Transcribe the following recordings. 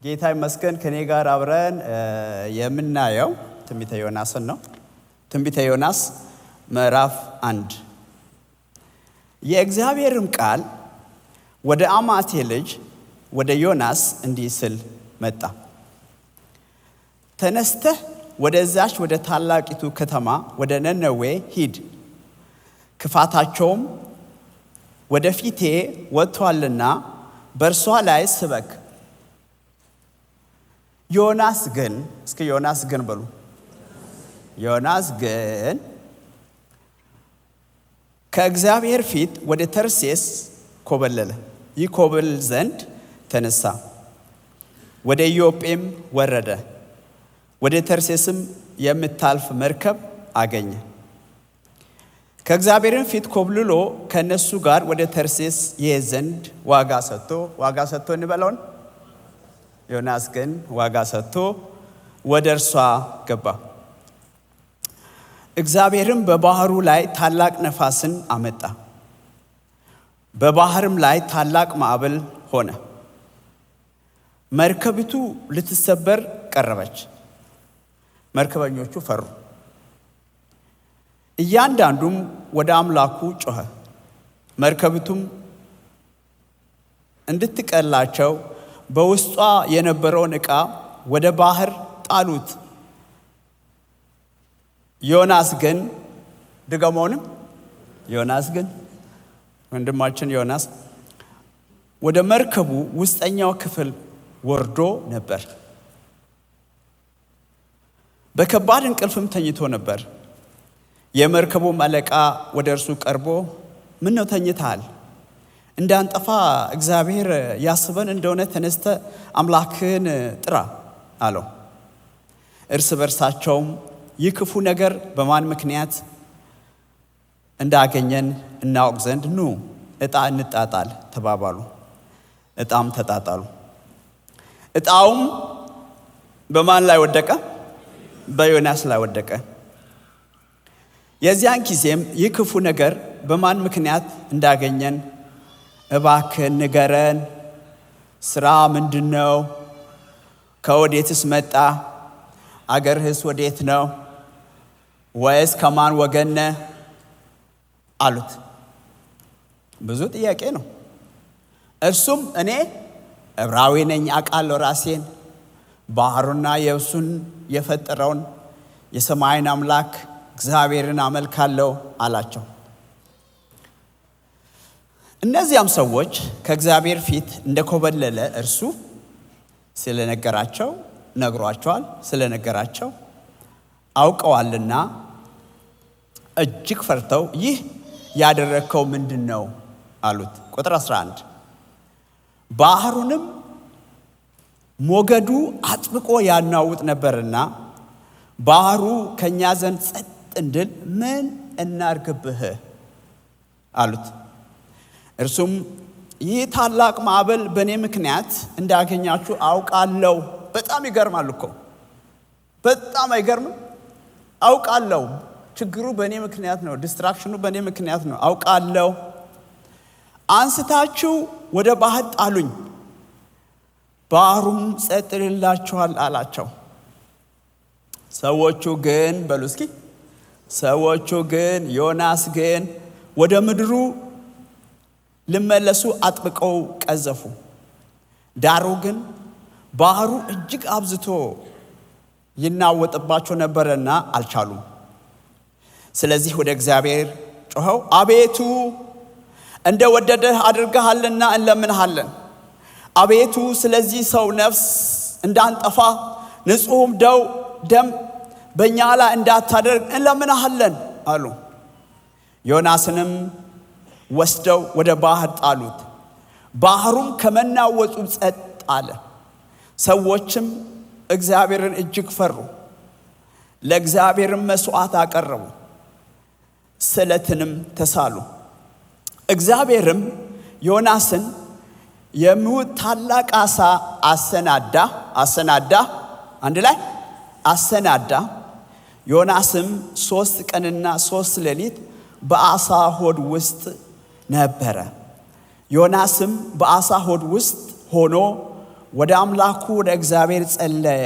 ጌታ ይመስገን ከኔ ጋር አብረን የምናየው ትንቢተ ዮናስን ነው። ትንቢተ ዮናስ ምዕራፍ 1። የእግዚአብሔርም ቃል ወደ አማቴ ልጅ ወደ ዮናስ እንዲህ ሲል መጣ። ተነስተህ ወደዛች ወደ ታላቂቱ ከተማ ወደ ነነዌ ሂድ፣ ክፋታቸውም ወደፊቴ ወጥቷልና በእርሷ ላይ ስበክ። ዮናስ ግን እስኪ ዮናስ ግን በሉ። ዮናስ ግን ከእግዚአብሔር ፊት ወደ ተርሴስ ኮበለለ። ይኮበል ዘንድ ተነሳ፣ ወደ ኢዮጴም ወረደ። ወደ ተርሴስም የምታልፍ መርከብ አገኘ። ከእግዚአብሔርም ፊት ኮብልሎ ከነሱ ጋር ወደ ተርሴስ ይሄድ ዘንድ ዋጋ ሰጥቶ እንበለውን። ዮናስ ግን ዋጋ ሰጥቶ ወደ እርሷ ገባ። እግዚአብሔርም በባህሩ ላይ ታላቅ ነፋስን አመጣ፣ በባህርም ላይ ታላቅ ማዕበል ሆነ። መርከቢቱ ልትሰበር ቀረበች፣ መርከበኞቹ ፈሩ። እያንዳንዱም ወደ አምላኩ ጮኸ። መርከቢቱም እንድትቀላቸው በውስጧ የነበረውን ዕቃ ወደ ባህር ጣሉት። ዮናስ ግን ወንድማችን ዮናስ ወደ መርከቡ ውስጠኛው ክፍል ወርዶ ነበር። በከባድ እንቅልፍም ተኝቶ ነበር። የመርከቡም አለቃ ወደ እርሱ ቀርቦ ምን ነው ተኝተሃል? እንዳንጠፋ እግዚአብሔር ያስበን እንደሆነ ተነስተ አምላክህን ጥራ አለው። እርስ በርሳቸውም ይህ ክፉ ነገር በማን ምክንያት እንዳገኘን እናውቅ ዘንድ ኑ ዕጣ እንጣጣል ተባባሉ። ዕጣም ተጣጣሉ። ዕጣውም በማን ላይ ወደቀ? በዮናስ ላይ ወደቀ። የዚያን ጊዜም ይህ ክፉ ነገር በማን ምክንያት እንዳገኘን እባክህ ንገረን። ስራ ምንድነው? ከወዴትስ መጣ? አገርህስ ወዴት ነው? ወይስ ከማን ወገን ነህ? አሉት። ብዙ ጥያቄ ነው። እርሱም እኔ ዕብራዊ ነኝ፣ አውቃለሁ ራሴን፣ ባህሩና የብሱን የፈጠረውን የሰማይን አምላክ እግዚአብሔርን አመልካለሁ አላቸው። እነዚያም ሰዎች ከእግዚአብሔር ፊት እንደኮበለለ እርሱ ስለነገራቸው አውቀዋልና እጅግ ፈርተው ይህ ያደረግከው ምንድን ነው አሉት። ቁጥር 11 ባህሩንም ሞገዱ አጥብቆ ያናውጥ ነበርና ባህሩ ከእኛ ዘንድ ጸጥ እንድል ምን እናርግብህ አሉት። እርሱም ይህ ታላቅ ማዕበል በእኔ ምክንያት እንዳገኛችሁ አውቃለሁ። በጣም ይገርማል እኮ በጣም አይገርምም? አውቃለሁ። ችግሩ በእኔ ምክንያት ነው። ዲስትራክሽኑ በእኔ ምክንያት ነው። አውቃለሁ። አንስታችሁ ወደ ባህር ጣሉኝ፣ ባህሩም ጸጥ ይልላችኋል አላቸው። ሰዎቹ ግን ዮናስ ግን ወደ ምድሩ ልመለሱ አጥብቀው ቀዘፉ። ዳሩ ግን ባህሩ እጅግ አብዝቶ ይናወጥባቸው ነበርና አልቻሉም። ስለዚህ ወደ እግዚአብሔር ጮኸው አቤቱ እንደ ወደደህ አድርገሃልና እንለምንሃለን። አቤቱ ስለዚህ ሰው ነፍስ እንዳንጠፋ ንጹሕም ደም በእኛ ላይ እንዳታደርግ እንለምንሃለን አሉ። ዮናስንም ወስደው ወደ ባህር ጣሉት። ባህሩም ከመናወጡ ጸጥ አለ። ሰዎችም እግዚአብሔርን እጅግ ፈሩ። ለእግዚአብሔርም መስዋዕት አቀረቡ፣ ስለትንም ተሳሉ። እግዚአብሔርም ዮናስን የሚውጥ ታላቅ ዓሣ አሰናዳ። ዮናስም 3 ቀንና 3 ሌሊት በዓሣ ሆድ ውስጥ ነበረ። ዮናስም በዓሣ ሆድ ውስጥ ሆኖ ወደ አምላኩ ወደ እግዚአብሔር ጸለየ።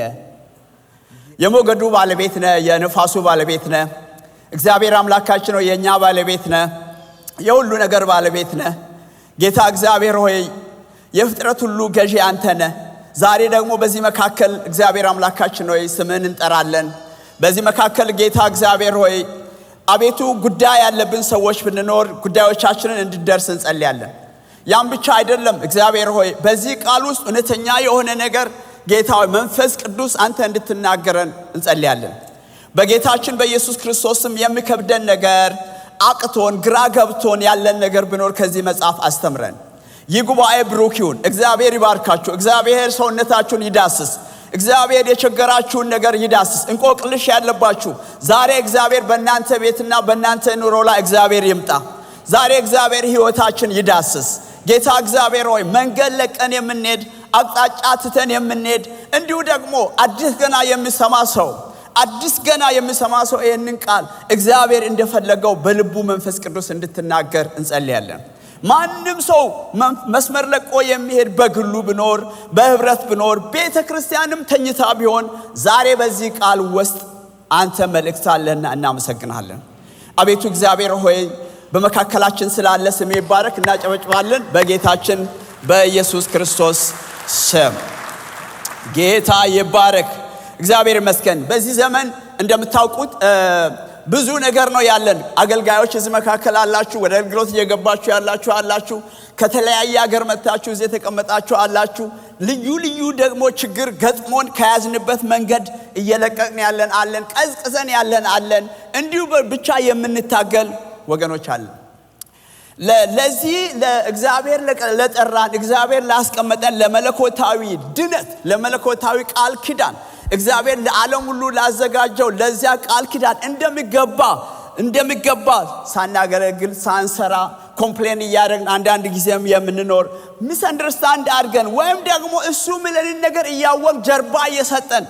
የሞገዱ ባለቤት ነህ፣ የነፋሱ ባለቤት ነህ። እግዚአብሔር አምላካችን ነው፣ የኛ ባለቤት ነህ፣ የሁሉ ነገር ባለቤት ነህ። ጌታ እግዚአብሔር ሆይ የፍጥረት ሁሉ ገዢ አንተ ነህ። ዛሬ ደግሞ በዚህ መካከል እግዚአብሔር አምላካችን ሆይ ስምህን እንጠራለን። በዚህ መካከል ጌታ እግዚአብሔር ሆይ አቤቱ ጉዳይ ያለብን ሰዎች ብንኖር ጉዳዮቻችንን እንድደርስ እንጸልያለን። ያም ብቻ አይደለም እግዚአብሔር ሆይ በዚህ ቃል ውስጥ እውነተኛ የሆነ ነገር ጌታ ሆይ መንፈስ ቅዱስ አንተ እንድትናገረን እንጸልያለን። በጌታችን በኢየሱስ ክርስቶስም የሚከብደን ነገር አቅቶን ግራ ገብቶን ያለን ነገር ቢኖር ከዚህ መጽሐፍ አስተምረን። ይህ ጉባኤ ብሩክ ይሁን። እግዚአብሔር ይባርካችሁ። እግዚአብሔር ሰውነታችሁን ይዳስስ። እግዚአብሔር የቸገራችሁን ነገር ይዳስስ። እንቆቅልሽ ያለባችሁ ዛሬ እግዚአብሔር በእናንተ ቤትና በእናንተ ኑሮ ላይ እግዚአብሔር ይምጣ። ዛሬ እግዚአብሔር ሕይወታችን ይዳስስ። ጌታ እግዚአብሔር ሆይ መንገድ ለቀን የምንሄድ አቅጣጫ ትተን የምንሄድ እንዲሁ ደግሞ አዲስ ገና የሚሰማ ሰው ይህንን ቃል እግዚአብሔር እንደፈለገው በልቡ መንፈስ ቅዱስ እንድትናገር እንጸልያለን። ማንም ሰው መስመር ለቆ የሚሄድ በግሉ ብኖር በህብረት ብኖር ቤተ ክርስቲያንም ተኝታ ቢሆን ዛሬ በዚህ ቃል ውስጥ አንተ መልእክት አለና እናመሰግናለን። አቤቱ እግዚአብሔር ሆይ በመካከላችን ስላለ ስም ይባረክ። እናጨበጭባለን በጌታችን በኢየሱስ ክርስቶስ ስም። ጌታ ይባረክ። እግዚአብሔር ይመስገን። በዚህ ዘመን እንደምታውቁት ብዙ ነገር ነው ያለን። አገልጋዮች እዚህ መካከል አላችሁ፣ ወደ አገልግሎት እየገባችሁ ያላችሁ፣ ከተለያየ ሀገር መጣችሁ እዚህ ተቀመጣችሁ አላችሁ። ልዩ ደግሞ ችግር ገጥሞን ከያዝንበት መንገድ እየለቀቅን ያለን አለን፣ ቀዝቅዘን ያለን አለን፣ እንዲሁ ብቻ የምንታገል ወገኖች አለን። ለዚህ ለእግዚአብሔር ለጠራን እግዚአብሔር ላስቀመጠን ለመለኮታዊ ድነት ለመለኮታዊ ቃል ኪዳን እግዚአብሔር ለዓለም ሁሉ ላዘጋጀው ለዚያ ቃል ኪዳን እንደሚገባ ሳናገለግል ሳንሰራ ኮምፕሌን እያደረግን አንዳንድ ጊዜም የምንኖር ሚስ አንደርስታንድ አድርገን ወይም ደግሞ እሱ ምለንን ነገር እያወቅ ጀርባ እየሰጠን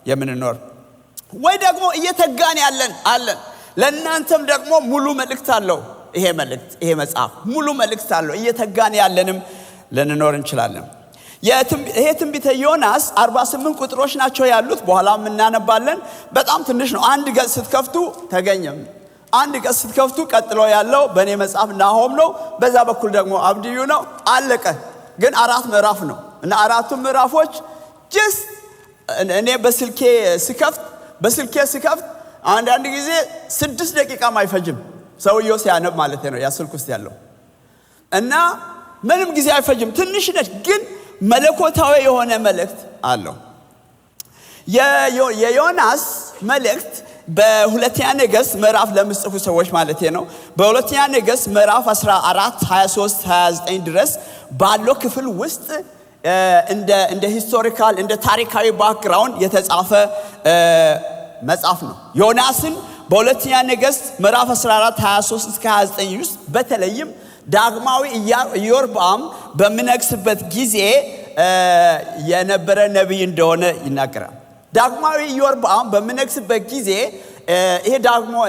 የምንኖር ወይ ደግሞ እየተጋን ያለን አለን። ለእናንተም ደግሞ ሙሉ መልእክት አለው። ይሄ መጽሐፍ ሙሉ መልእክት አለው። እየተጋን ያለንም ልንኖር እንችላለን። ይሄ ትንቢተ ዮናስ 48 ቁጥሮች ናቸው ያሉት። በኋላም እናነባለን። በጣም ትንሽ ነው። አንድ ገጽ ስትከፍቱ ቀጥሎ ያለው በእኔ መጽሐፍ ናሆም ነው። በዛ በኩል ደግሞ አብድዩ ነው። አለቀ። ግን 4 ምዕራፍ ነው እና 4 ምዕራፎች እኔ በስልኬ ስከፍት አንዳንድ ጊዜ 6 ደቂቃም አይፈጅም። ሰውየው ሲያነብ ማለት ነው ያ ስልክ ውስጥ ያለው እና ምንም ጊዜ አይፈጅም። ትንሽ ነች ግን መለኮታዊ የሆነ መልእክት አለው። የዮናስ መልእክት በሁለተኛ ነገሥት ምዕራፍ ለምጽፉ ሰዎች ማለት ነው በሁለተኛ ነገሥት ምዕራፍ 14 23 29 ድረስ ባለው ክፍል ውስጥ እንደ ሂስቶሪካል እንደ ታሪካዊ ባክግራውንድ የተጻፈ መጽሐፍ ነው። ዮናስን በሁለተኛ ነገሥት ምዕራፍ 14 23 እስከ 29 ውስጥ በተለይም ዳግማዊ ኢዮርብዓም በሚነግስበት ጊዜ የነበረ ነብይ እንደሆነ ይናገራል። ዳግማዊ ኢዮርብዓም በሚነግስበት ጊዜ ይሄ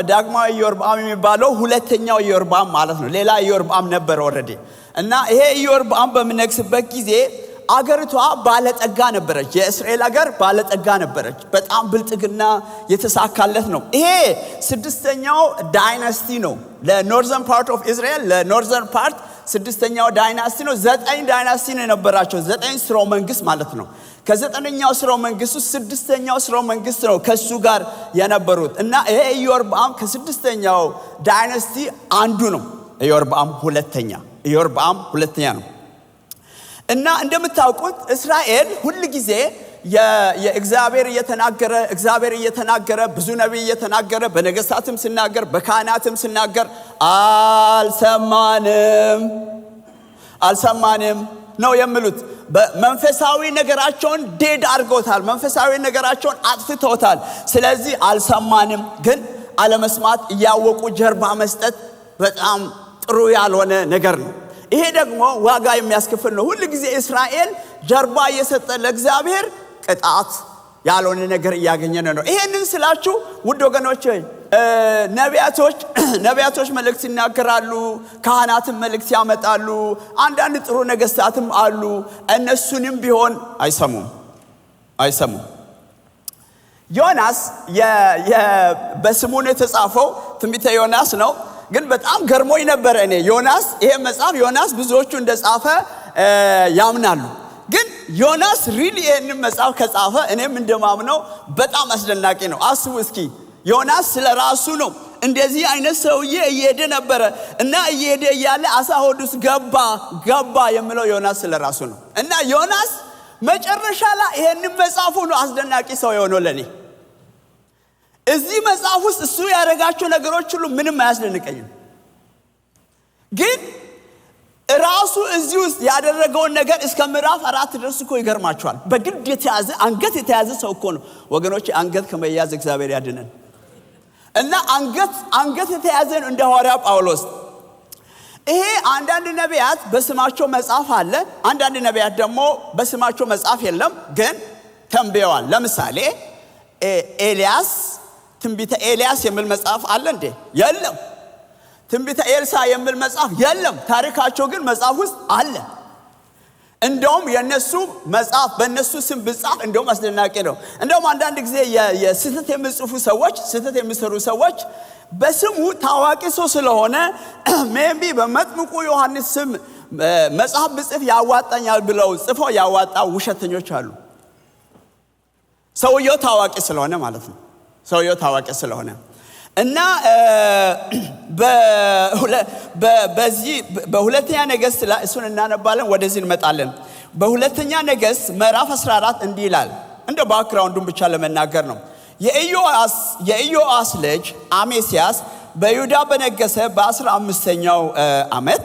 ዳግማዊ ኢዮርብዓም የሚባለው ሁለተኛው ኢዮርብዓም ማለት ነው። ሌላ ኢዮርብዓም ነበር ኦሬዲ እና ይሄ ኢዮርብዓም በሚነግስበት ጊዜ አገሪቷ ባለጠጋ ነበረች። የእስራኤል አገር ባለጠጋ ነበረች። በጣም ብልጥግና የተሳካለት ነው። ይሄ 6ኛው ዳይናስቲ ነው። ለኖርዘርን ፓርት ኦፍ እስራኤል ለኖርዘርን ፓርት 6ኛው ዳይናስቲ ነው። 9 ዳይናስቲ ነው የነበራቸው። 9 ስርወ መንግስት ማለት ነው። ከ9ኛው ስርወ መንግስት ውስጥ 6ኛው ስርወ መንግስት ነው ከሱ ጋር የነበሩት እና ይሄ ኢዮርብዓም ከ6ኛው ዳይናስቲ አንዱ ነው። ኢዮርብዓም ሁለተኛ ነው። እና እንደምታውቁት እስራኤል ሁሉ ጊዜ የእግዚአብሔር እየተናገረ ብዙ ነብይ እየተናገረ በነገስታትም ሲናገር በካህናትም ሲናገር አልሰማንም ነው የሚሉት። በመንፈሳዊ ነገራቸውን ዴድ አድርገውታል። መንፈሳዊ ነገራቸውን አጥፍተውታል። ስለዚህ አልሰማንም። ግን አለመስማት እያወቁ ጀርባ መስጠት በጣም ጥሩ ያልሆነ ነገር ነው። ይሄ ደግሞ ዋጋ የሚያስከፍል ነው። ሁሉ ጊዜ እስራኤል ጀርባ እየሰጠ ለእግዚአብሔር ቅጣት ያልሆነ ነገር እያገኘን ነው። ይሄንን ስላችሁ ውድ ወገኖቼ ነቢያቶች መልእክት ይናገራሉ፣ ካህናትም መልእክት ያመጣሉ፣ አንዳንድ ጥሩ ነገሥታትም አሉ። እነሱንም ቢሆን አይሰሙም። ዮናስ በስሙ ነው የተጻፈው፣ ትንቢተ ዮናስ ነው። ግን በጣም ገርሞኝ ነበር እኔ ዮናስ ይሄ መጽሐፍ ዮናስ ብዙዎቹ እንደጻፈ ያምናሉ። ግን ዮናስ ሪሊ ይሄንን መጽሐፍ ከጻፈ እኔም እንደማምነው በጣም አስደናቂ ነው። አስቡ እስኪ ዮናስ ስለራሱ ነው እንደዚህ አይነት ሰውዬ እየሄደ ነበረ እና እየሄደ እያለ አሳ ሆድ ውስጥ ገባ የሚለው ዮናስ ስለራሱ ነው። እና ዮናስ መጨረሻ ላይ ይሄንን መጽሐፉ ነው አስደናቂ ሰው የሆነው ለኔ። እዚህ መጽሐፍ ውስጥ እሱ ያደረጋቸው ነገሮች ሁሉ ምንም አያስደንቀኝም። ግን ራሱ እዚህ ውስጥ ያደረገውን ነገር እስከ ምዕራፍ 4 ድረስ እኮ ይገርማቸዋል። በግድ የተያዘ አንገት የተያዘ ሰው እኮ ነው ወገኖች። አንገት ከመያዝ እግዚአብሔር ያድነን። እና አንገት የተያዘ ነው እንደ ሐዋርያ ጳውሎስ። ይሄ አንዳንድ ነቢያት በስማቸው መጽሐፍ አለ፣ አንዳንድ ነቢያት ደግሞ በስማቸው መጽሐፍ የለም፣ ግን ተንብየዋል። ለምሳሌ ኤልያስ ትንቢተ ኤልያስ የሚል መጽሐፍ አለ እንዴ? የለም። ትንቢተ ኤልሳ የሚል መጽሐፍ የለም። ታሪካቸው ግን መጽሐፍ ውስጥ አለ። እንደውም የነሱ መጽሐፍ በነሱ ስም ብጻፍ እንደውም አስደናቂ ነው። እንደውም አንዳንድ ጊዜ የስህተት የሚጽፉ ሰዎች ስህተት የሚሰሩ ሰዎች በስሙ ታዋቂ ሰው ስለሆነ ሜቢ በመጥምቁ ዮሐንስ ስም መጽሐፍ ብጽፍ ያዋጣኛል ብለው ጽፈው ያዋጣ ውሸተኞች አሉ። ሰውየው ታዋቂ ስለሆነ ማለት ነው። ሰውየው ታዋቂ ስለሆነ እና በዚህ በሁለተኛ ነገሥት ላይ እሱን እናነባለን፣ ወደዚህ እንመጣለን። በሁለተኛ ነገሥት ምዕራፍ 14 እንዲህ ይላል። እንደ ባክግራውንዱን ብቻ ለመናገር ነው። የኢዮአስ ልጅ አሜስያስ በይሁዳ በነገሰ በ15ኛው ዓመት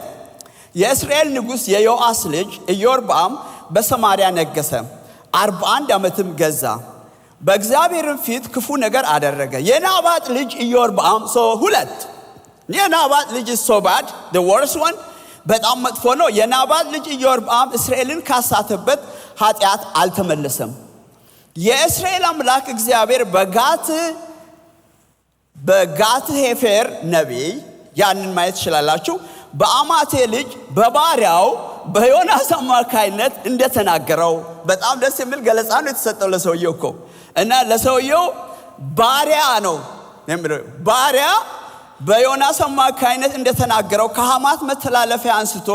የእስራኤል ንጉሥ የዮአስ ልጅ ኢዮርብዓም በሰማርያ ነገሰ፣ 41 ዓመትም ገዛ። በእግዚአብሔርም ፊት ክፉ ነገር አደረገ። የናባጥ ልጅ ኢዮርብዓም የናባጥ ልጅ so bad, the worst one በጣም መጥፎ ነው። የናባጥ ልጅ ኢዮርብዓም እስራኤልን ካሳተበት ኃጢአት አልተመለሰም። የእስራኤል አምላክ እግዚአብሔር በጋት ሄፌር ነቢይ ያንን ማየት ይችላልላችሁ በአማቴ ልጅ በባሪያው በዮናስ አማካይነት እንደተናገረው በጣም ደስ የሚል ገለጻ ነው የተሰጠው ለሰውየው እኮ። እና ለሰውየው ባሪያ ነው የሚለው ባሪያ በዮናስ አማካይነት እንደተናገረው ከሐማት መተላለፊያ አንስቶ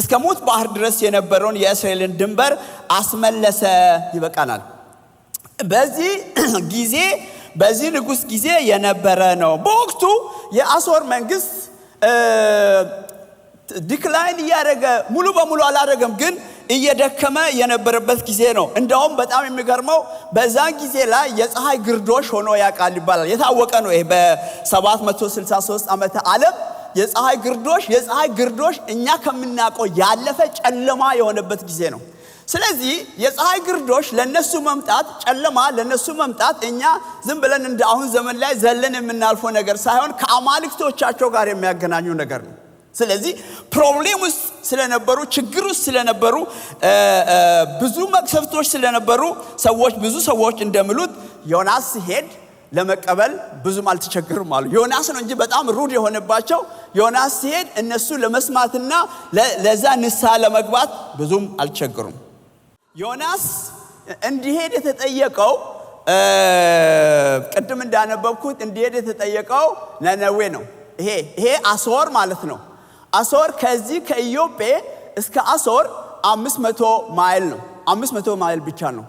እስከ ሞት ባህር ድረስ የነበረውን የእስራኤልን ድንበር አስመለሰ። ይበቃናል። በዚህ ንጉሥ ጊዜ የነበረ ነው። በወቅቱ የአሦር መንግስት ዲክላይን እያደረገ ሙሉ በሙሉ አላደረገም፣ ግን እየደከመ የነበረበት ጊዜ ነው። እንደውም በጣም የሚገርመው በዛን ጊዜ ላይ የፀሐይ ግርዶሽ ሆኖ ያውቃል ይባላል። የታወቀ ነው። ይሄ በ763 ዓመተ ዓለም የፀሐይ ግርዶሽ እኛ ከምናውቀው ያለፈ ጨለማ የሆነበት ጊዜ ነው። ስለዚህ የፀሐይ ግርዶሽ ለነሱ መምጣት ጨለማ ለነሱ መምጣት እኛ ዝም ብለን እንደ አሁን ዘመን ላይ ዘለን የምናልፈው ነገር ሳይሆን ከአማልክቶቻቸው ጋር የሚያገናኙ ነገር ነው። ስለዚህ ፕሮብሌም ውስጥ ስለነበሩ ችግር ውስጥ ስለነበሩ ብዙ መቅሰፍቶች ስለነበሩ ብዙ ሰዎች እንደሚሉት ዮናስ ሲሄድ ለመቀበል ብዙም አልተቸገሩም አሉ። ዮናስ ነው እንጂ በጣም ሩድ የሆነባቸው። ዮናስ ሲሄድ እነሱ ለመስማትና ለዛ ንስሐ ለመግባት ብዙም አልተቸገሩም። ዮናስ እንዲሄድ የተጠየቀው ቅድም እንዳነበብኩት እንዲሄድ የተጠየቀው ነነዌ ነው። ይሄ አሦር ማለት ነው። አሦር ከዚህ ከኢዮጴ እስከ አሦር 500 ማይል ነው። 500 ማይል ብቻ ነው።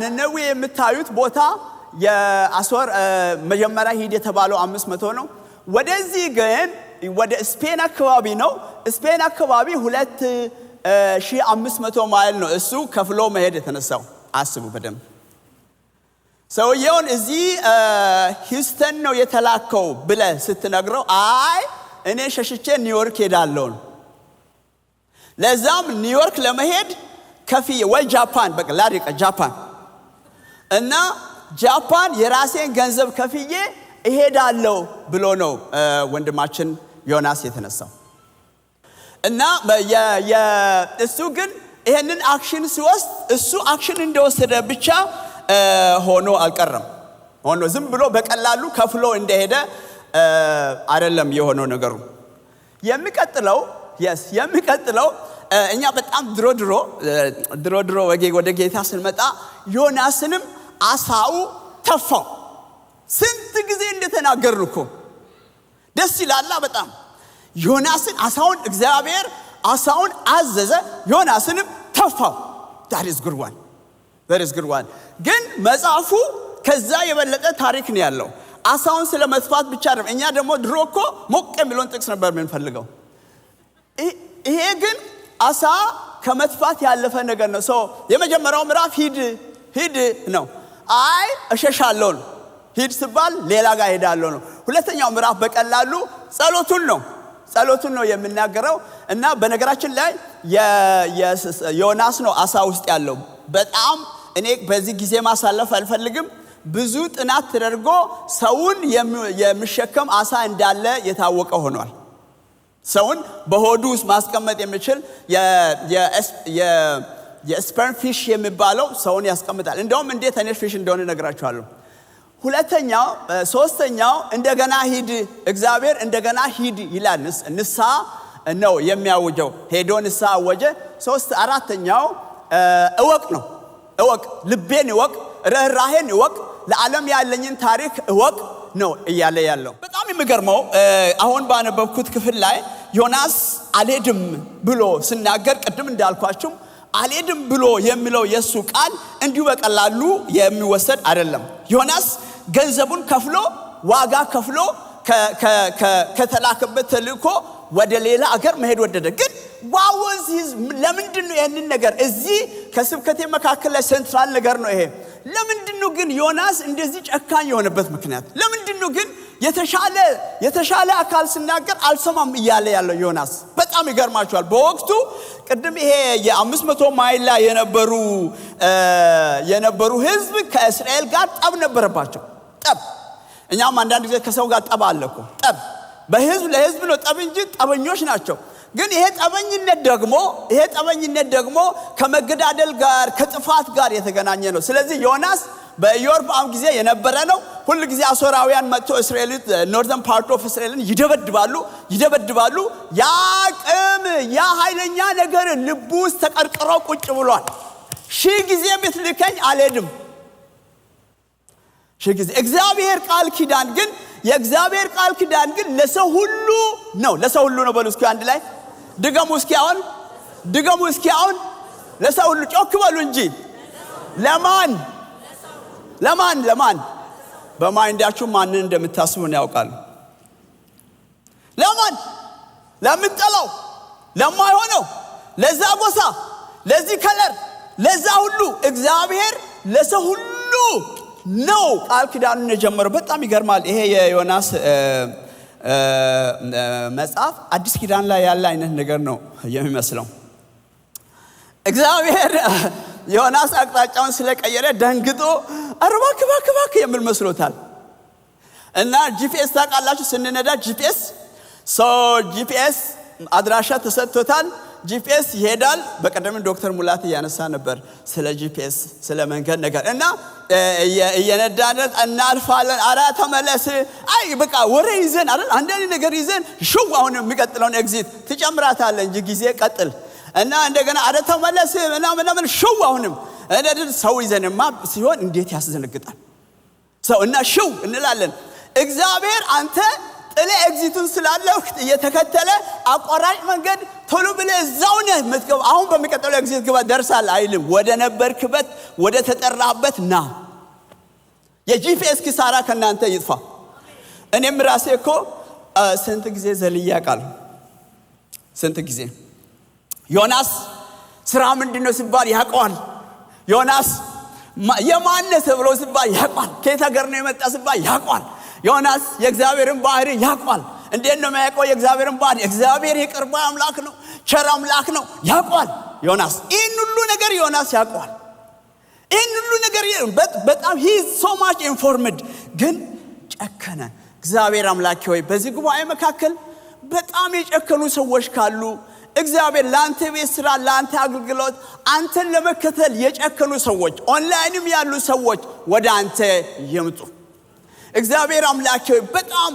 ነነዌ የምታዩት ቦታ የአሦር መጀመሪያ ሂድ የተባለው 500 ነው። ወደዚህ ግን ወደ ስፔን አካባቢ ነው። ስፔን አካባቢ 2500 ማይል ነው። እሱ ከፍሎ መሄድ የተነሳው አስቡ በደንብ። ሰውየውን እዚህ ሂውስተን ነው የተላከው ብለህ ስትነግረው አይ እኔ ሸሽቼ ኒውዮርክ ሄዳለሁ። ለዛም ኒውዮርክ ለመሄድ ከፍዬ ወይ ጃፓን ጃፓን እና ጃፓን የራሴን ገንዘብ ከፍዬ እሄዳለሁ ብሎ ነው ወንድማችን ዮናስ የተነሳው። እና እሱ ግን ይሄንን አክሽን ሲወስድ እሱ አክሽን እንደወሰደ ብቻ ሆኖ አልቀረም። ሆኖ ዝም ብሎ በቀላሉ ከፍሎ እንደሄደ አይደለም የሆነው ነገሩ። የሚቀጥለው እኛ በጣም ድሮ ወደ ጌታ ስንመጣ ዮናስንም አሳው ተፋው። ስንት ጊዜ እንደተናገርን እኮ ደስ ይላል በጣም። ዮናስን እግዚአብሔር አሳውን አዘዘ፣ ዮናስንም ተፋው። that is good one ግን መጽሐፉ ከዛ የበለጠ ታሪክ ነው ያለው። አሳውን ስለመጥፋት ብቻ አይደለም። እኛ ደግሞ ድሮ እኮ ሞቅ የሚለውን ጥቅስ ነበር የምንፈልገው። ይሄ ግን አሳ ከመጥፋት ያለፈ ነገር ነው። የመጀመሪያው ምዕራፍ ሂድ ነው። እሸሻለሁ ነው። ሂድ ሲባል ሌላ ጋር ሄዳለሁ ነው። ሁለተኛው ምዕራፍ በቀላሉ ጸሎቱን ነው የሚናገረው። እና በነገራችን ላይ ዮናስ ነው አሳ ውስጥ ያለው። በጣም እኔ በዚህ ጊዜ ማሳለፍ አልፈልግም። ብዙ ጥናት ተደርጎ ሰውን የሚሸከም አሳ እንዳለ የታወቀ ሆኗል። ሰውን በሆዱ ውስጥ ማስቀመጥ የሚችል የስፐርም ፊሽ የሚባለው ሰውን ያስቀምጣል። እንደውም እንዴት አይነት ፊሽ እንደሆነ እነግራችኋለሁ። ሶስተኛው እንደገና ሂድ፣ እግዚአብሔር እንደገና ሂድ ይላል። ንስሐ ነው የሚያውጀው። ሄዶ ንስሐ አወጀ። አራተኛው እወቅ ነው። ልቤን እወቅ፣ ርህራሄን እወቅ፣ ለዓለም ያለኝን ታሪክ እወቅ ነው እያለ ያለው። በጣም የሚገርመው አሁን ባነበብኩት ክፍል ላይ ዮናስ አልሄድም ብሎ ሲናገር ቅድም እንዳልኳችሁ አልሄድም ብሎ የሚለው የሱ ቃል እንዲሁ በቀላሉ የሚወሰድ አይደለም። ዮናስ ገንዘቡን ከፍሎ ዋጋ ከፍሎ ከተላከበት ተልእኮ ወደ ሌላ አገር መሄድ ወደደ። ግን ለምንድነው ይሄንን ነገር እዚህ ከስብከቴ መካከል ላይ ሴንትራል ነገር ነው ይሄ። ለምንድነው ግን ዮናስ እንደዚህ ጨካኝ የሆነበት ምክንያት? ለምንድነው ግን የተሻለ አካል ሲናገር አልሰማም እያለ ያለው ዮናስ? በጣም ይገርማችኋል። በወቅቱ ቅድም ይሄ የ500 ማይል ላይ የነበሩ ህዝብ ከእስራኤል ጋር ጠብ ነበረባቸው። እኛም አንዳንድ ጊዜ ከሰው ጋር ጠብ አለ እኮ። ጠብ በህዝብ ለህዝብ ነው ጠብ እንጂ ጠበኞች ናቸው። ግን ይሄ ጠበኝነት ደግሞ ከመገዳደል ጋር ከጥፋት ጋር የተገናኘ ነው። ስለዚህ ዮናስ በኢዮርብዓም ጊዜ የነበረ ነው። ሁሉ ጊዜ አሶራውያን መጥቶ እስራኤል ኖርዘርን ፓርት ኦፍ እስራኤልን ይደበድባሉ። ያ ኃይለኛ ነገር ልቡ ውስጥ ተቀርቅሮ ቁጭ ብሏል። ሺህ ጊዜ ብትልከኝ አልሄድም። የእግዚአብሔር ቃል ኪዳን ግን ለሰው ሁሉ ነው። በሉ እስኪ አንድ ላይ ድገሙ እስኪ አሁን ለሰው ሁሉ ጮክ በሉ እንጂ ለማን በማይንዳችሁ ማንን እንደምታስቡ ነው ያውቃል። ለምንጠላው፣ ለማይሆነው፣ ለዛ ጎሳ፣ ለዚህ ከለር፣ ለዛ ሁሉ እግዚአብሔር ለሰው ሁሉ ነው ቃል ኪዳኑን የጀመረው። በጣም ይገርማል። ይሄ የዮናስ መጽሐፍ አዲስ ኪዳን ላይ ያለ አይነት ነገር ነው የሚመስለው። እግዚአብሔር ዮናስ አቅጣጫውን ስለቀየረ ደንግጦ እባክህ የሚል መስሎታል። እና ጂፒኤስ ታውቃላችሁ፣ ስንነዳ ጂፒኤስ አድራሻ ተሰጥቶታል። ጂፒኤስ ይሄዳል። በቀደም ዶክተር ሙላት ያነሳ ነበር ስለ ጂፒኤስ ስለ መንገድ ነገር እና እየነዳን እናልፋለን። አራ ተመለስ በቃ ወሬ ይዘን አይደል አንዳንድ ነገር ይዘን አሁን የሚቀጥለውን ኤግዚት ትጨምራታለህ እንጂ ጊዜ ቀጥል እና እንደገና አረ ተመለስ ምናምን አሁንም እንደዚህ ሰው ይዘንማ ሲሆን እንዴት ያስዘነግጣል ሰው እና እንላለን። እግዚአብሔር አንተ ጥለ ኤግዚቱን ስላለው እየተከተለ አቋራጭ መንገድ ቶሎ ብለህ እዛው ነህ የምትገባው። አሁን በሚቀጥለው ኤግዚት ግባ ደርሳለህ አይልም። ወደ ነበርክበት ወደ ተጠራበት ና። የጂፒኤስ ኪሳራ ከናንተ ይጥፋ። እኔም ራሴ እኮ ስንት ጊዜ ዘልያቃል። ስንት ጊዜ ዮናስ ስራ ምንድነው ሲባል ያውቀዋል። ዮናስ የማን ተብሎ ሲባል ያውቀዋል። ከየት ሀገር ነው የመጣ ሲባል ያውቀዋል። ዮናስ የእግዚአብሔርን ባህሪ ያውቀዋል። እንዴት ነው የሚያውቀው የእግዚአብሔርን ባህሪ? እግዚአብሔር ይቅር ባይ አምላክ ነው፣ ቸር አምላክ ነው። ያውቀዋል ዮናስ። ይህን ሁሉ ነገር ዮናስ ያውቀዋል። ይህን ሁሉ ነገር በጣም he is so much informed። ግን ጨከነ። እግዚአብሔር አምላክ ሆይ በዚህ ጉባኤ መካከል በጣም የጨከኑ ሰዎች ካሉ እግዚአብሔር ላንተ ቤት ስራ ላንተ አገልግሎት አንተን ለመከተል የጨከኑ ሰዎች ኦንላይንም ያሉ ሰዎች ወደ አንተ ይምጡ። እግዚአብሔር አምላኬ በጣም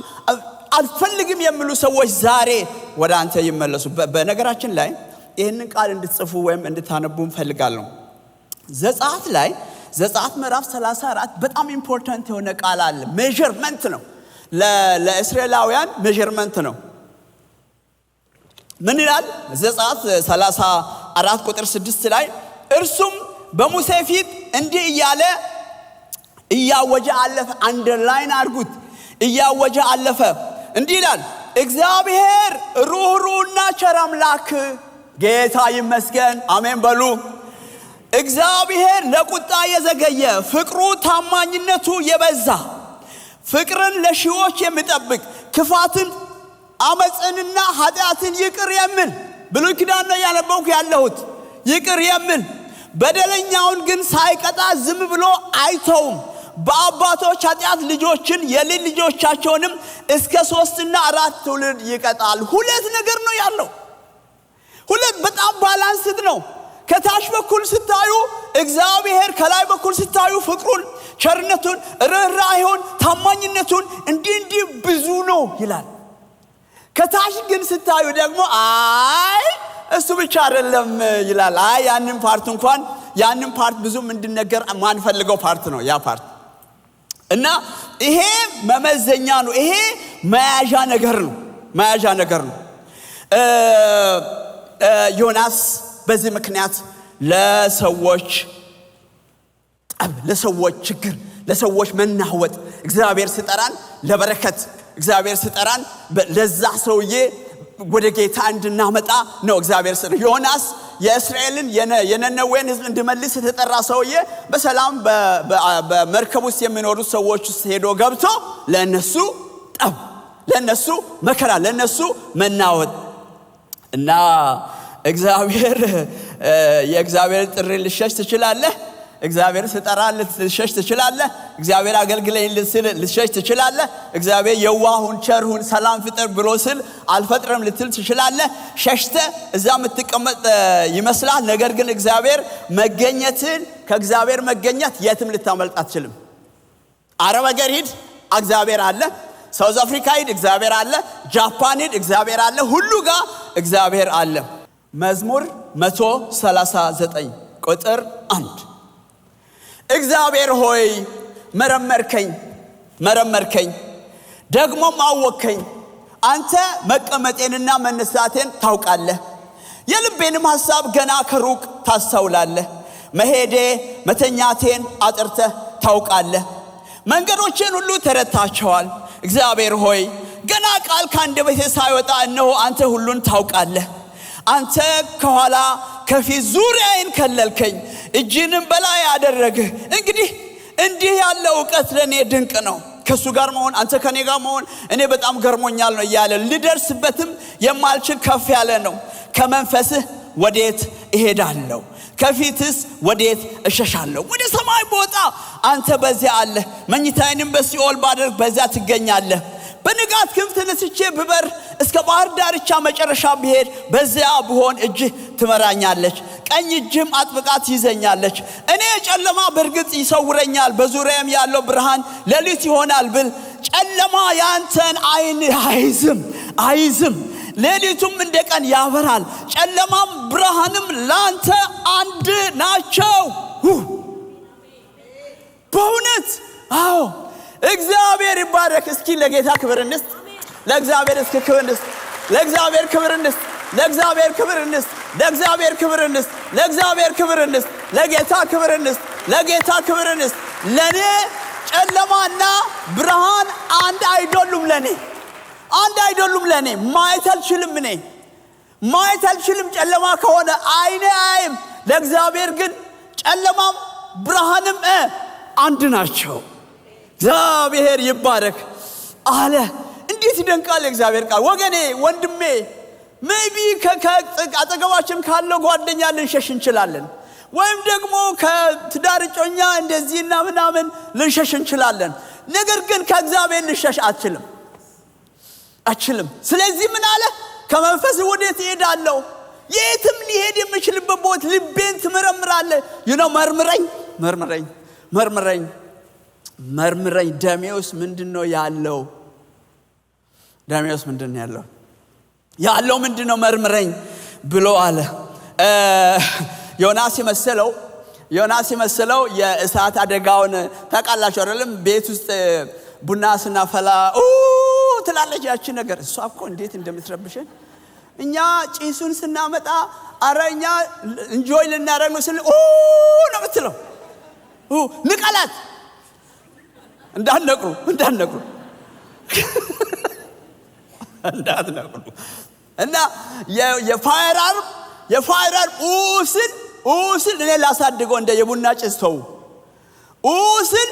አልፈልግም የሚሉ ሰዎች ዛሬ ወደ አንተ ይመለሱ። በነገራችን ላይ ይሄንን ቃል እንድትጽፉ ወይም እንድታነቡ ፈልጋለሁ። ዘጸአት ምዕራፍ 34 በጣም ኢምፖርታንት የሆነ ቃል አለ። ሜዠርመንት ነው ለእስራኤላውያን ሜዠርመንት ነው። ምን ይላል? ዘጸአት 34 ቁጥር 6 ላይ እርሱም በሙሴ ፊት እንዲህ እያለ እያወጀ አለፈ። አንደርላይን አድርጉት። እያወጀ አለፈ። እንዲህ ይላል፣ እግዚአብሔር ሩህሩህና ቸር አምላክ ጌታ ይመስገን። አሜን በሉ። እግዚአብሔር ለቁጣ የዘገየ ፍቅሩ ታማኝነቱ የበዛ ፍቅርን ለሺዎች የሚጠብቅ ክፋትን አመጽንና ኃጢአትን ይቅር የሚል ብሉይ ኪዳን ነው ያነበብኩ ያለሁት። ይቅር የሚል በደለኛውን ግን ሳይቀጣ ዝም ብሎ አይተውም። በአባቶች ኃጢአት ልጆችን የልጅ ልጆቻቸውንም እስከ 3 እና 4 ትውልድ ይቀጣል። ሁለት ነገር ነው ያለው። ሁለት በጣም ባላንስድ ነው። ከታች በኩል ስታዩ እግዚአብሔር፣ ከላይ በኩል ስታዩ ፍቅሩን፣ ቸርነቱን፣ ርህራሄውን፣ ታማኝነቱን እንዲህ ብዙ ነው ይላል። ከታች ግን ስታዩ ደግሞ አይ እሱ ብቻ አይደለም ይላል። አይ ያንን ፓርት ብዙም እንድነገር ማንፈልገው ፓርት ነው ያ ፓርት። እና ይሄ መመዘኛ ነው። ይሄ መያዣ ነገር ነው። ዮናስ በዚህ ምክንያት ለሰዎች ጠብ፣ ለሰዎች ችግር፣ ለሰዎች መናወጥ እግዚአብሔር ሲጠራን ለበረከት፣ እግዚአብሔር ሲጠራን ለዛ ሰውዬ ወደ ጌታ እንድናመጣ ነው እግዚአብሔር ሲጠራ። ዮናስ የእስራኤልን የነነዌን ሕዝብ እንዲመልስ የተጠራ ሰውዬ በሰላም በመርከብ ውስጥ የሚኖሩ ሰዎች ውስጥ ሄዶ ገብቶ ለነሱ ጠብ፣ ለነሱ መከራ፣ ለነሱ መናወጥ እና የእግዚአብሔር ጥሪ ልሸሽ ትችላለህ። እግዚአብሔር ሲጠራ ልትሸሽ ትችላለህ። እግዚአብሔር አገልግለኝ ልትሸሽ ትችላለህ። እግዚአብሔር የዋሁን ቸርሁን ሰላም ፍጠር ብሎ ሲል አልፈጥረም ልትል ትችላለህ። ሸሽተህ እዛ የምትቀመጥ ይመስላል። ነገር ግን እግዚአብሔር መገኘትን ከእግዚአብሔር መገኘት የትም ልታመልጥ አትችልም። አረብ ሀገር ሂድ እግዚአብሔር አለ። ሳውዝ አፍሪካ ሂድ እግዚአብሔር አለ። ጃፓን ሂድ እግዚአብሔር አለ። ሁሉ ጋር እግዚአብሔር አለ። መዝሙር 139 ቁጥር 1 እግዚአብሔር ሆይ መረመርከኝ ደግሞም አወከኝ። አንተ መቀመጤንና መነሳቴን ታውቃለህ፣ የልቤንም ሐሳብ ገና ከሩቅ ታስተውላለህ። መሄዴ መተኛቴን አጥርተህ ታውቃለህ፣ መንገዶቼን ሁሉ ተረድተሃቸዋል። እግዚአብሔር ሆይ ገና ቃል ከአንደበቴ ሳይወጣ እነሆ አንተ ሁሉን ታውቃለህ። አንተ ከኋላ ከፊት ዙሪያዬን ከለልከኝ፣ እጅንም በላይ አደረግህ። እንግዲህ እንዲህ ያለ ዕውቀት ለእኔ ድንቅ ነው። ከሱ ጋር መሆን፣ አንተ ከኔ ጋር መሆን እኔ በጣም ገርሞኛል ነው እያለ ልደርስበትም የማልችል ከፍ ያለ ነው። ከመንፈስህ ወዴት እሄዳለሁ? ከፊትስ ወዴት እሸሻለሁ? ወደ ሰማይ ብወጣ አንተ በዚያ አለ፣ መኝታዬንም በሲኦል ባደርግ በዚያ ትገኛለህ። በንጋት ክንፍ ተነስቼ ብበር እስከ ባህር ዳርቻ መጨረሻ ብሄድ በዚያ ብሆን እጅህ ትመራኛለች፣ ቀኝ እጅህም አጥብቃ ትይዘኛለች። እኔ ጨለማ በእርግጥ ይሰውረኛል፣ በዙሪያም ያለው ብርሃን ሌሊት ይሆናል ብል ጨለማ ያንተን ዓይን አይዝም። ሌሊቱም እንደ ቀን ያበራል፣ ጨለማም ብርሃንም ላንተ አንድ ናቸው። በእውነት አዎ እግዚአብሔር ይባረክ። እስኪ ለጌታ ክብር እንስጥ። ለእግዚአብሔር እስኪ ክብር እንስጥ። ለእግዚአብሔር ክብር እንስጥ። ለእግዚአብሔር ክብር እንስጥ። ለእግዚአብሔር ክብር እንስጥ። ለእግዚአብሔር ክብር እንስጥ። ለጌታ ክብር እንስጥ። ለጌታ ክብር እንስጥ። ለኔ ጨለማና ብርሃን አንድ አይደሉም። ለኔ ማየት አልችልም። ጨለማ ከሆነ አይኔ አይም። ለእግዚአብሔር ግን ጨለማም ብርሃንም አንድ ናቸው። እግዚአብሔር ይባረክ አለ። እንዴት ይደንቃል እግዚአብሔር ቃል። ወገኔ ወንድሜ ሜቢ ከአጠገባችን ካለው ጓደኛ ልንሸሽ እንችላለን፣ ወይም ደግሞ ከትዳር እጮኛ እንደዚህና ምናምን ልንሸሽ እንችላለን። ነገር ግን ከእግዚአብሔር ልንሸሽ አትችልም። ስለዚህ ምን አለ? ከመንፈስ ወዴት እሄዳለሁ? የትም ሊሄድ የምችልበት ቦታ ልቤን ትመረምራለህ። መርምረኝ ደሜ ውስጥ ምንድነው ያለው? ያለው ምንድነው? መርምረኝ ብሎ አለ። ዮናስ የመሰለው የእሳት አደጋውን ታውቃላችሁ አይደለም? ቤት ውስጥ ቡና ስናፈላ ትላለች ያቺ ነገር። እሷ እኮ እንዴት እንደምትረብሽን እኛ ጭሱን ስናመጣ አረኛ እንጆይ ልናደርግ ነው ስል ነው የምትለው። ንቀላት እንዳትነቅሩ እና የፋየር አርም ኡስል እኔ ላሳድገው እንደ የቡና ጭስ ተው ኡስል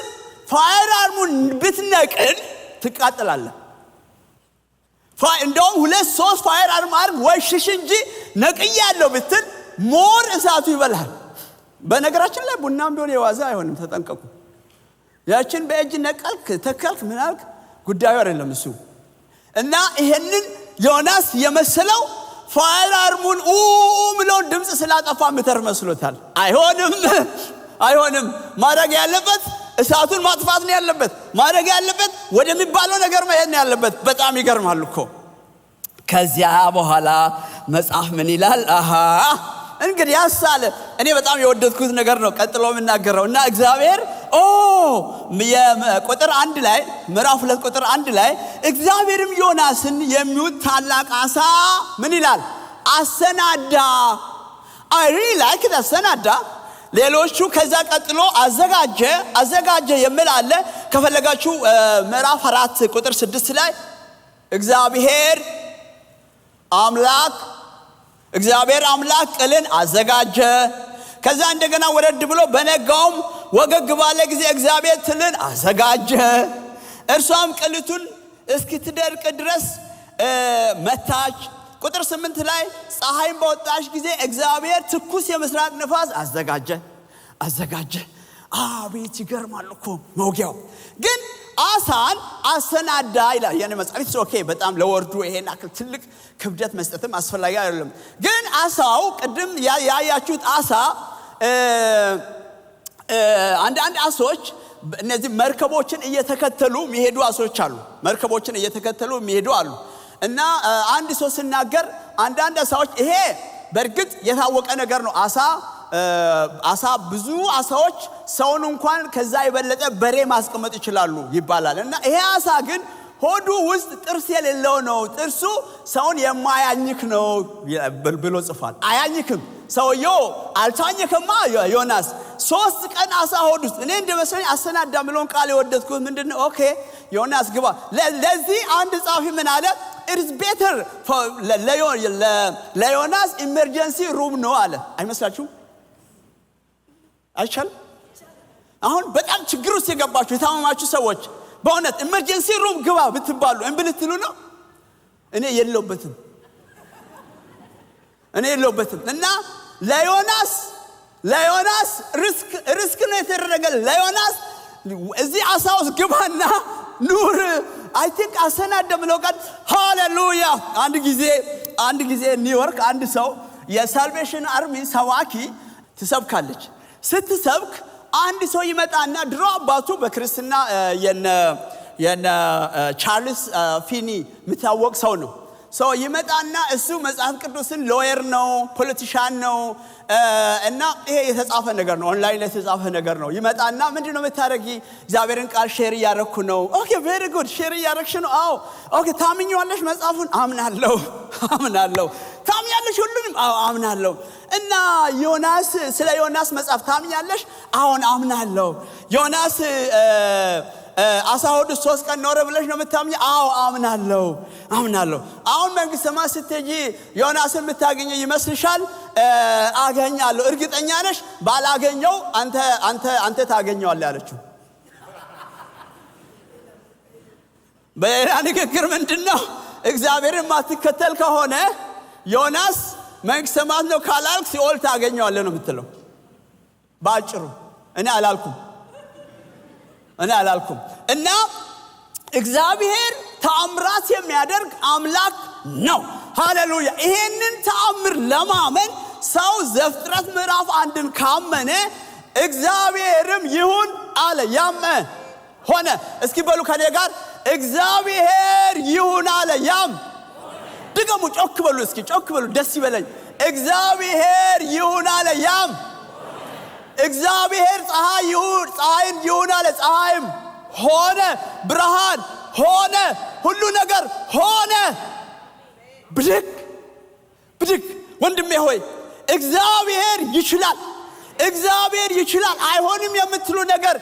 ፋየር አርሙን ብትነቅል ትቃጠላለህ። እንደውም 2-3 ፋየር አርም አርግ ወይ ሽሽ እንጂ ነቅያለሁ ብትል ሞር እሳቱ ይበላል። በነገራችን ላይ ቡናም ቢሆን የዋዛ አይሆንም፣ ተጠንቀቁ። ያችን በእጅ ነቀልክ ተከልክ ምናልክ ጉዳዩ አይደለም እሱ። እና ይሄንን ዮናስ የመሰለው ፋየር አርሙን ምለውን ድምጽ ስላጠፋ ምተር መስሎታል። አይሆንም። ማድረግ ያለበት እሳቱን ማጥፋት ነው ያለበት። ማድረግ ያለበት ወደሚባለው ነገር መሄድ ነው ያለበት። በጣም ይገርማል እኮ። ከዚያ በኋላ መጽሐፍ ምን ይላል? እንግዲህ ያሳለ እኔ በጣም የወደድኩት ነገር ነው ቀጥሎ የምናገረው። እና እግዚአብሔር ቁጥር 1 ላይ ምዕራፍ 2 ቁጥር 1 ላይ እግዚአብሔርም ዮናስን የሚውጥ ታላቅ አሳ ምን ይላል? አሰናዳ። I really like it አሰናዳ። ሌሎቹ ከዛ ቀጥሎ አዘጋጀ የሚል አለ። ከፈለጋችሁ ምዕራፍ 4 ቁጥር 6 ላይ እግዚአብሔር አምላክ ቅልን አዘጋጀ። ከዛ እንደገና ወረድ ብሎ በነጋውም ወገግ ባለ ጊዜ እግዚአብሔር ትልን አዘጋጀ። እርሷም ቅልቱን እስክትደርቅ ድረስ መታች። ቁጥር 8 ላይ ፀሐይም በወጣች ጊዜ እግዚአብሔር ትኩስ የምስራቅ ነፋስ አዘጋጀ። አቤት ይገርማል እኮ መውጊያው። ግን አሳን አሰናዳ ይላል የኔ መጽሐፍ። ኦኬ በጣም ለወርዱ ይሄን አክል ትልቅ ክብደት መስጠትም አስፈላጊ አይደለም። ግን አሳው ቅድም ያያችሁት አሳ አንዳንድ አሶች እነዚህ መርከቦችን እየተከተሉ የሚሄዱ አሶች አሉ። እና አንድ ሰው ሲናገር አንዳንድ አሳዎች ይሄ በርግጥ የታወቀ ነገር ነው። አሳ ብዙ አሳዎች ሰውን እንኳን ከዛ የበለጠ በሬ ማስቀመጥ ይችላሉ ይባላል። እና ይሄ አሳ ግን ሆዱ ውስጥ ጥርስ የሌለው ነው። ጥርሱ ሰውን የማያኝክ ነው ብሎ ጽፏል። አያኝክም። ሰውየው አልታኘከማ። ዮናስ 3 ቀን አሳ ሆድ ውስጥ እኔ እንደመሰለኝ አሰናዳ ምሎን ቃል የወደድኩት ምንድነው? ኦኬ ዮናስ ግባ። ለዚህ አንድ ጻፊ ምን አለ? It's better for ለዮናስ ኢመርጀንሲ ሩም ነው አለ። አይመስላችሁም? አይቻልም? አሁን በጣም ችግር ውስጥ የገባችሁ የታመማችሁ ሰዎች በእውነት ኢመርጀንሲ ሩም ግባ ብትባሉ እንብልትሉ ነው። እኔ የለውበትም። እና ለዮናስ ሪስክ ነው የተደረገ። ለዮናስ እዚህ አሳ ውስጥ ግባና ኑር። አይ ቲንክ አሰናዳ ብለው ቃል ሃሌሉያ። አንድ ጊዜ ኒውዮርክ አንድ ሰው የሳልቬሽን አርሚ ሰባኪ ትሰብካለች። ስትሰብክ አንድ ሰው ይመጣና ድሮ አባቱ በክርስትና የነ ቻርልስ ፊኒ የሚታወቅ ሰው ነው። ሰው ይመጣና እሱ መጽሐፍ ቅዱስን ሎየር ነው፣ ፖለቲሻን ነው። እና ይሄ የተጻፈ ነገር ነው፣ ኦንላይን ላይ የተጻፈ ነገር ነው። ይመጣና ምንድነው የምታረጊ? እግዚአብሔርን ቃል ሼር እያረኩ ነው። ኦኬ ቬሪ ጉድ። ሼር እያረክሽ ነው? አዎ። ኦኬ ታምኚዋለሽ መጽሐፉን? አምናለሁ። ታምኛለሽ ሁሉንም? አዎ አምናለሁ። እና ስለ ዮናስ መጽሐፍ ታምኛለሽ? አሁን አምናለሁ። ዮናስ አሳ ሆድ 3 ቀን ኖረ ብለሽ ነው የምታምኚ? አዎ አምናለሁ። አሁን መንግስተ ሰማያት ስትሄጂ ዮናስን የምታገኘው ይመስልሻል? አገኛለሁ። እርግጠኛ ነሽ? ባላገኘው አንተ ታገኘዋለህ ያለችው። በሌላ ንግግር ምንድነው? እግዚአብሔርን ማትከተል ከሆነ ዮናስ መንግስተ ሰማያት ነው ካላልክ ሲኦል ታገኘዋለህ ነው የምትለው። ባጭሩ እኔ አላልኩም። እና እግዚአብሔር ተአምራት የሚያደርግ አምላክ ነው። ሃሌሉያ ይሄንን ተአምር ለማመን ሰው ዘፍጥረት ምዕራፍ 1ን ካመነ እግዚአብሔርም ይሁን አለ ያመ ሆነ እስኪ በሉ ከኔ ጋር እግዚአብሔር ይሁን አለ ያም ድገሙ ጮክ በሉ እስኪ ጮክ በሉ ደስ ይበለኝ እግዚአብሔር ይሁን አለ ያም እግዚአብሔር ፀሐይን ይሁን አለ ፀሐይም ሆነ ብርሃን ሆነ ሁሉ ነገር ሆነ ብድግ ወንድሜ ሆይ እግዚአብሔር ይችላል አይሆንም የምትሉ ነገር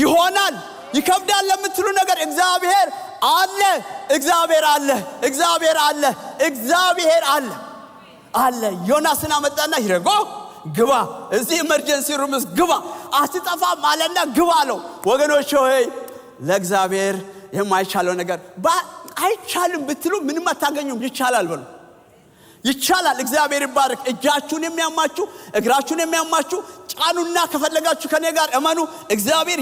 ይሆናል ይከብዳል ለምትሉ ነገር እግዚአብሔር አለ ዮናስን አመጣና ይረጎ ግባ እዚህ ኢመርጀንሲ ሩምስ ግባ አትጠፋ ማለና ግባ አለው ወገኖች ሆይ ለእግዚአብሔር የማይቻለው ነገር አይቻልም ብትሉ ምንም አታገኙም ይቻላል በሉ ይቻላል እግዚአብሔር ይባረክ እጃችሁን የሚያማችሁ እግራችሁን የሚያማችሁ ጫኑና ከፈለጋችሁ ከኔ ጋር እመኑ እግዚአብሔር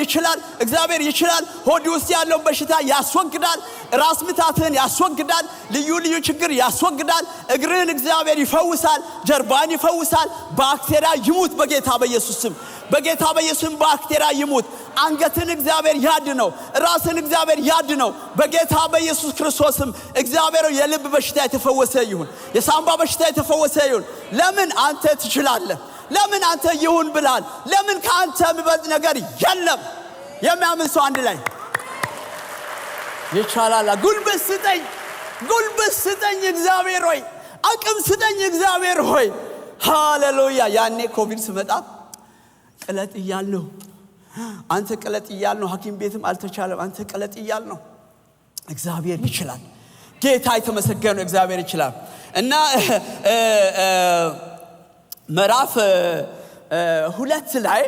ይችላል ሆድ ውስጥ ያለው በሽታ ያስወግዳል ራስ ምታትን ያስወግዳል ልዩ ችግር ያስወግዳል እግርን እግዚአብሔር ይፈውሳል ጀርባን ይፈውሳል ባክቴሪያ ይሙት በጌታ በኢየሱስም ባክቴሪያ ይሙት አንገትን እግዚአብሔር ያድነው ራስን እግዚአብሔር ያድነው በጌታ በኢየሱስ ክርስቶስም እግዚአብሔር የልብ በሽታ የተፈወሰ ይሁን የሳምባ በሽታ የተፈወሰ ይሁን ለምን አንተ ትችላለህ ለምን አንተ ይሁን ብላል ለምን ካንተ የሚበልጥ ነገር የለም የሚያምን ሰው አንድ ላይ ይቻላል ጉልበት ስጠኝ እግዚአብሔር ሆይ አቅም ስጠኝ እግዚአብሔር ሆይ ሃሌሉያ ያኔ ኮቪድ ሲመጣ ቅለጥ እያልነው አንተ ቅለጥ እያልነው ሐኪም ቤትም አልተቻለም አንተ ቅለጥ እያልነው እግዚአብሔር ይችላል ጌታ የተመሰገነው እግዚአብሔር ይችላል እና ምዕራፍ 2 ላይ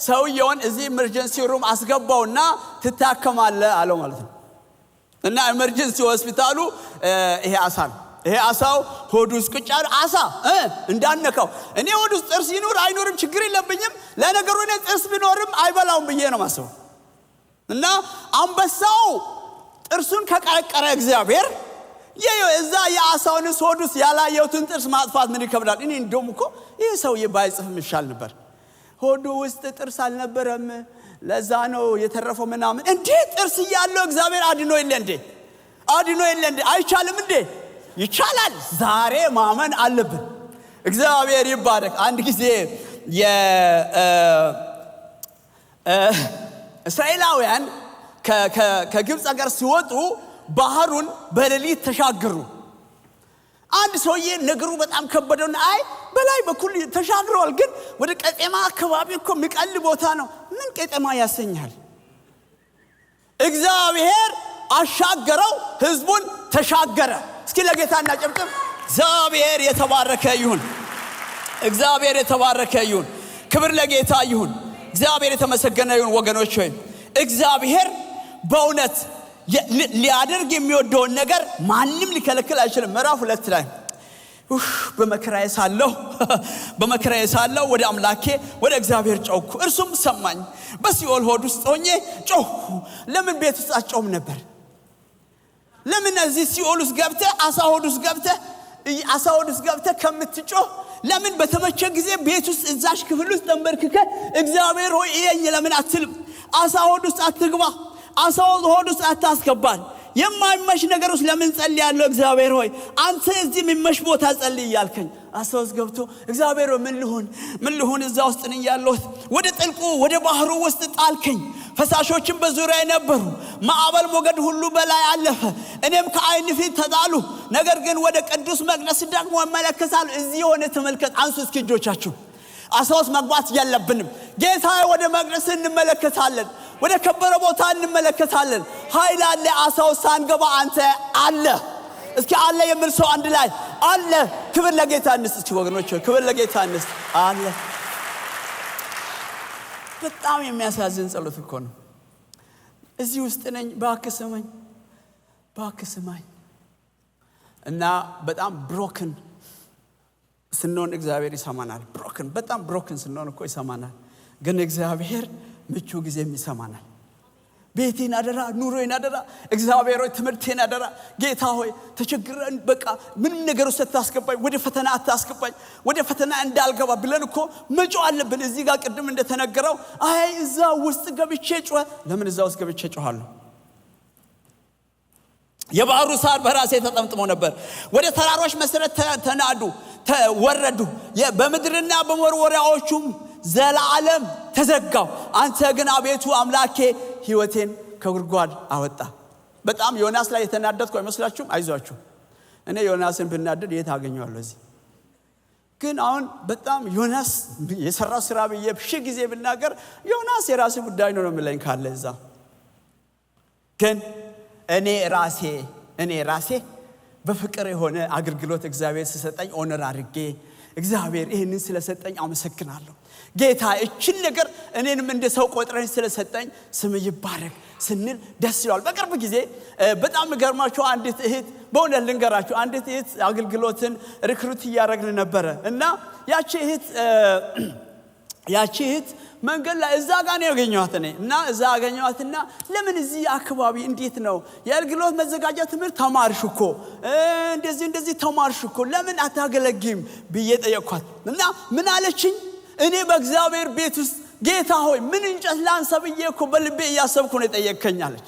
ሰውየውን እዚህ ኢመርጀንሲ ሩም አስገባውና ትታከማለህ አለው ማለት ነው እና ኢመርጀንሲ ሆስፒታሉ ይሄ አሳው ሆድ ውስጥ ቁጫር አሳ እንዳነካው እኔ ሆድ ውስጥ ጥርስ ይኑር አይኑርም ችግር የለብኝም ለነገሩ እኔ ጥርስ ቢኖርም አይበላውም ብዬ ነው ማሰው እና አንበሳው ጥርሱን ከቀረቀረ እግዚአብሔር እዛ የአሳውን ሆድ ውስጥ ያላየውትን ጥርስ ማጥፋት ምን ይከብዳል እኔ እንደውም እኮ ይሄ ሰውዬ ባይጽፍም ይሻል ነበር ሆዱ ውስጥ ጥርስ አልነበረም ለዛ ነው የተረፈው ምናምን እንዴ ጥርስ ያለው እግዚአብሔር አድኖ የለ እንዴ አይቻልም እንዴ ይቻላል ዛሬ ማመን አለብን እግዚአብሔር ይባረክ አንድ ጊዜ እስራኤላውያን ከግብጽ ሀገር ሲወጡ ባህሩን በሌሊት ተሻገሩ አንድ ሰውዬ ነገሩ በጣም ከበደውና በላይ በኩል ተሻግረዋል ግን ወደ ቀጤማ አካባቢ እኮ የሚቀል ቦታ ነው ምን ቀጤማ ያሰኛል እግዚአብሔር አሻገረው ህዝቡን ተሻገረ እስኪ ለጌታና ጨብጭብ እግዚአብሔር የተባረከ ይሁን ክብር ለጌታ ይሁን እግዚአብሔር የተመሰገነ ይሁን ወገኖች ሆይ እግዚአብሔር በእውነት ሊያደርግ የሚወደውን ነገር ማንም ሊከለክል አይችልም ምዕራፍ 2 ላይ በመከራዬ ሳለሁ ወደ አምላኬ ወደ እግዚአብሔር ጮኽኩ እርሱም ሰማኝ በሲኦል ሆድ ውስጥ ሆኜ ጮኽኩ ለምን ቤት ውስጥ አትጮህም ነበር ለምን እዚህ ሲኦል ውስጥ ገብተህ አሳ ሆድ ውስጥ ገብተህ ከምትጮህ ለምን በተመቸ ጊዜ ቤት ውስጥ እዛሽ ክፍል ውስጥ ተንበርክከህ እግዚአብሔር ሆይ እየኝ ለምን አትልም አሳ ሆድ ውስጥ አትግባ አሳ ሆድ ውስጥ አታስገባን የማይመሽ ነገር ውስጥ ለምን ጸልያለሁ እግዚአብሔር ሆይ አንተ እዚህ የሚመሽ ቦታ ጸልይ ያልከኝ አሳውስ ገብቶ እግዚአብሔር ምን ልሁን እዛ ውስጥ ነኝ ያለሁት ወደ ጥልቁ ወደ ባህሩ ውስጥ ጣልከኝ ፈሳሾችም በዙሪያዬ ነበሩ ማዕበል ሞገድ ሁሉ በላይ አለፈ እኔም ከዓይን ፊት ተጣሉ ነገር ግን ወደ ቅዱስ መቅደስ ደግሞ እመለከታለሁ እዚህ ሆነ ተመልከት አንሱ እስኪ እጆቻችሁ አሳውስ መግባት የለብንም ጌታዬ ወደ መቅደስ እንመለከታለን ወደ ከበረ ቦታ እንመለከታለን ኃይል አለ አሳውስ ሳንገባ አንተ አለ እስኪ አለ የሚል ሰው አንድ ላይ አለ ክብር ለጌታ እንስጥ ወገኖች ክብር ለጌታ እንስጥ አለ በጣም የሚያሳዝን ጸሎት እኮ ነው እዚህ ውስጥ ነኝ እባክህ ስማኝ እና በጣም ብሮክን ስንሆን እግዚአብሔር ይሰማናል በጣም ብሮክን ስንሆን እኮ ይሰማናል ግን እግዚአብሔር ምቹ ጊዜ ይሰማናል ቤቴን አደራ፣ ኑሮዬን አደራ፣ እግዚአብሔር ሆይ ትምህርቴን አደራ፣ ጌታ ሆይ ተቸግረን በቃ ምንም ነገር ውስጥ አታስገባኝ፣ ወደ ፈተና አታስገባኝ፣ ወደ ፈተና እንዳልገባ ብለን እኮ መጮህ አለብን። እዚህ ጋር ቅድም እንደተነገረው አይ እዛ ውስጥ ገብቼ ጮህ። ለምን እዛ ውስጥ ገብቼ ጮሃለሁ? የባህሩ ሳር በራሴ ተጠምጥሞ ነበር። ወደ ተራሮች መሰረት ተናዱ ተወረዱ፣ በምድርና በመወርወሪያዎቹም ዘላለም ተዘጋው። አንተ ግን አቤቱ አምላኬ ሕይወቴን ከጉድጓድ አወጣ። በጣም ዮናስ ላይ የተናደድኩ አይመስላችሁም? አይዟችሁ፣ እኔ ዮናስን ብናደድ የት አገኘዋለሁ? እዚህ ግን አሁን በጣም ዮናስ የሰራው ስራ ብዬ ሺህ ጊዜ ብናገር ዮናስ የራሴ ጉዳይ ነው የሚለኝ ካለ እዛ። ግን እኔ ራሴ በፍቅር የሆነ አገልግሎት እግዚአብሔር ሲሰጠኝ ኦነር አድርጌ እግዚአብሔር ይሄንን ስለሰጠኝ አመሰግናለሁ ጌታ እቺን ነገር እኔንም እንደ ሰው ቆጥረኝ ስለሰጠኝ ስም ይባረክ ስንል ደስ ይላል። በቅርብ ጊዜ በጣም ገርማችሁ አንዲት እህት በእውነት ልንገራችሁ፣ አንዲት እህት አገልግሎትን ሪክሩት እያደረግን ነበረ እና ያቺ እህት መንገድ ላይ እዛ ጋር ነው ያገኘኋት እኔ እና እዛ አገኘኋትና ለምን እዚህ አካባቢ እንዴት ነው የአገልግሎት መዘጋጃ ትምህርት ተማርሽ እኮ እንደዚህ ተማርሽ እኮ ለምን አታገለግም ብዬ ጠየቅኳት እና ምን አለችኝ? እኔ በእግዚአብሔር ቤት ውስጥ ጌታ ሆይ ምን እንጨት ላንሳ ብዬ እኮ በልቤ እያሰብኩ ነው የጠየቅከኝ አለች።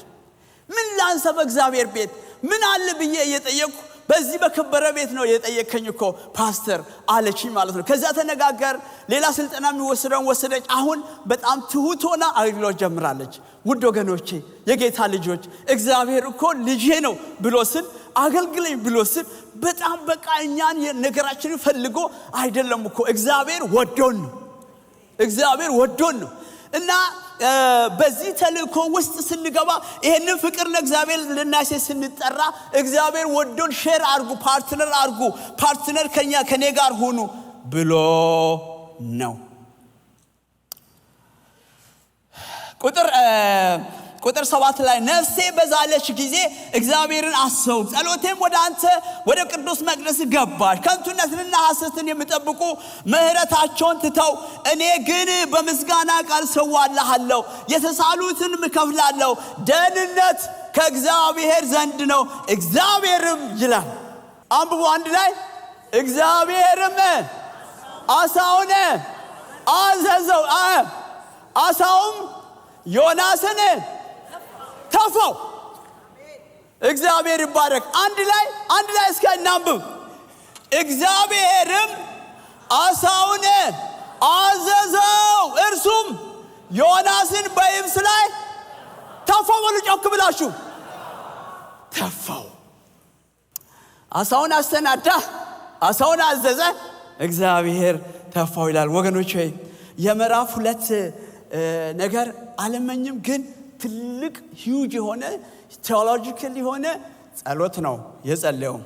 ምን ላንሳ በእግዚአብሔር ቤት ምን አለ ብዬ እየጠየቅኩ በዚህ በከበረ ቤት ነው የጠየቅከኝ እኮ ፓስተር አለችኝ ማለት ነው። ከዛ ተነጋገር ሌላ ስልጠና የሚወስደውን ወሰደች። አሁን በጣም ትሁት ሆና አገልግሎት ጀምራለች። ውድ ወገኖቼ የጌታ ልጆች እግዚአብሔር እኮ ልጄ ነው ብሎ ስል አገልግለኝ ብሎ ስል በጣም በቃ እኛን ነገራችንን ፈልጎ አይደለም እኮ እግዚአብሔር ወዶን ነው እና በዚህ ተልእኮ ውስጥ ስንገባ ይሄንን ፍቅር ለእግዚአብሔር ልናሴ ስንጠራ እግዚአብሔር ወዶን ሼር አርጉ ፓርትነር ከኔ ጋር ሁኑ ብሎ ነው። ቁጥር 7 ላይ ነፍሴ በዛለች ጊዜ እግዚአብሔርን አሰብኩ፣ ጸሎቴም ወደ አንተ ወደ ቅዱስ መቅደስ ገባች። ከንቱነትንና ሐሰትን የሚጠብቁ ምሕረታቸውን ትተው እኔ ግን በምስጋና ቃል ሰዋልሃለሁ፣ የተሳሉትን እከፍላለሁ። ደህንነት ከእግዚአብሔር ዘንድ ነው። እግዚአብሔርም ይላል አንብቦ አንድ ላይ እግዚአብሔርም አሳውን አዘዘው፣ አሳውም ዮናስን ተፋው። እግዚአብሔር ይባረክ። አንድ ላይ እስከ እናንብብ። እግዚአብሔርም አሳውን አዘዘው፣ እርሱም ዮናስን በየብስ ላይ ተፋው። በሉ ጮክ ብላችሁ ተፋው። አሳውን አሰናዳ፣ አሳውን አዘዘ፣ እግዚአብሔር ተፋው ይላል። ወገኖች ሆይ የምዕራፍ 2 ነገር አለመኝም ግን ትልቅ ሂውጅ የሆነ ቴዎሎጂካል የሆነ ጸሎት ነው የጸለየው።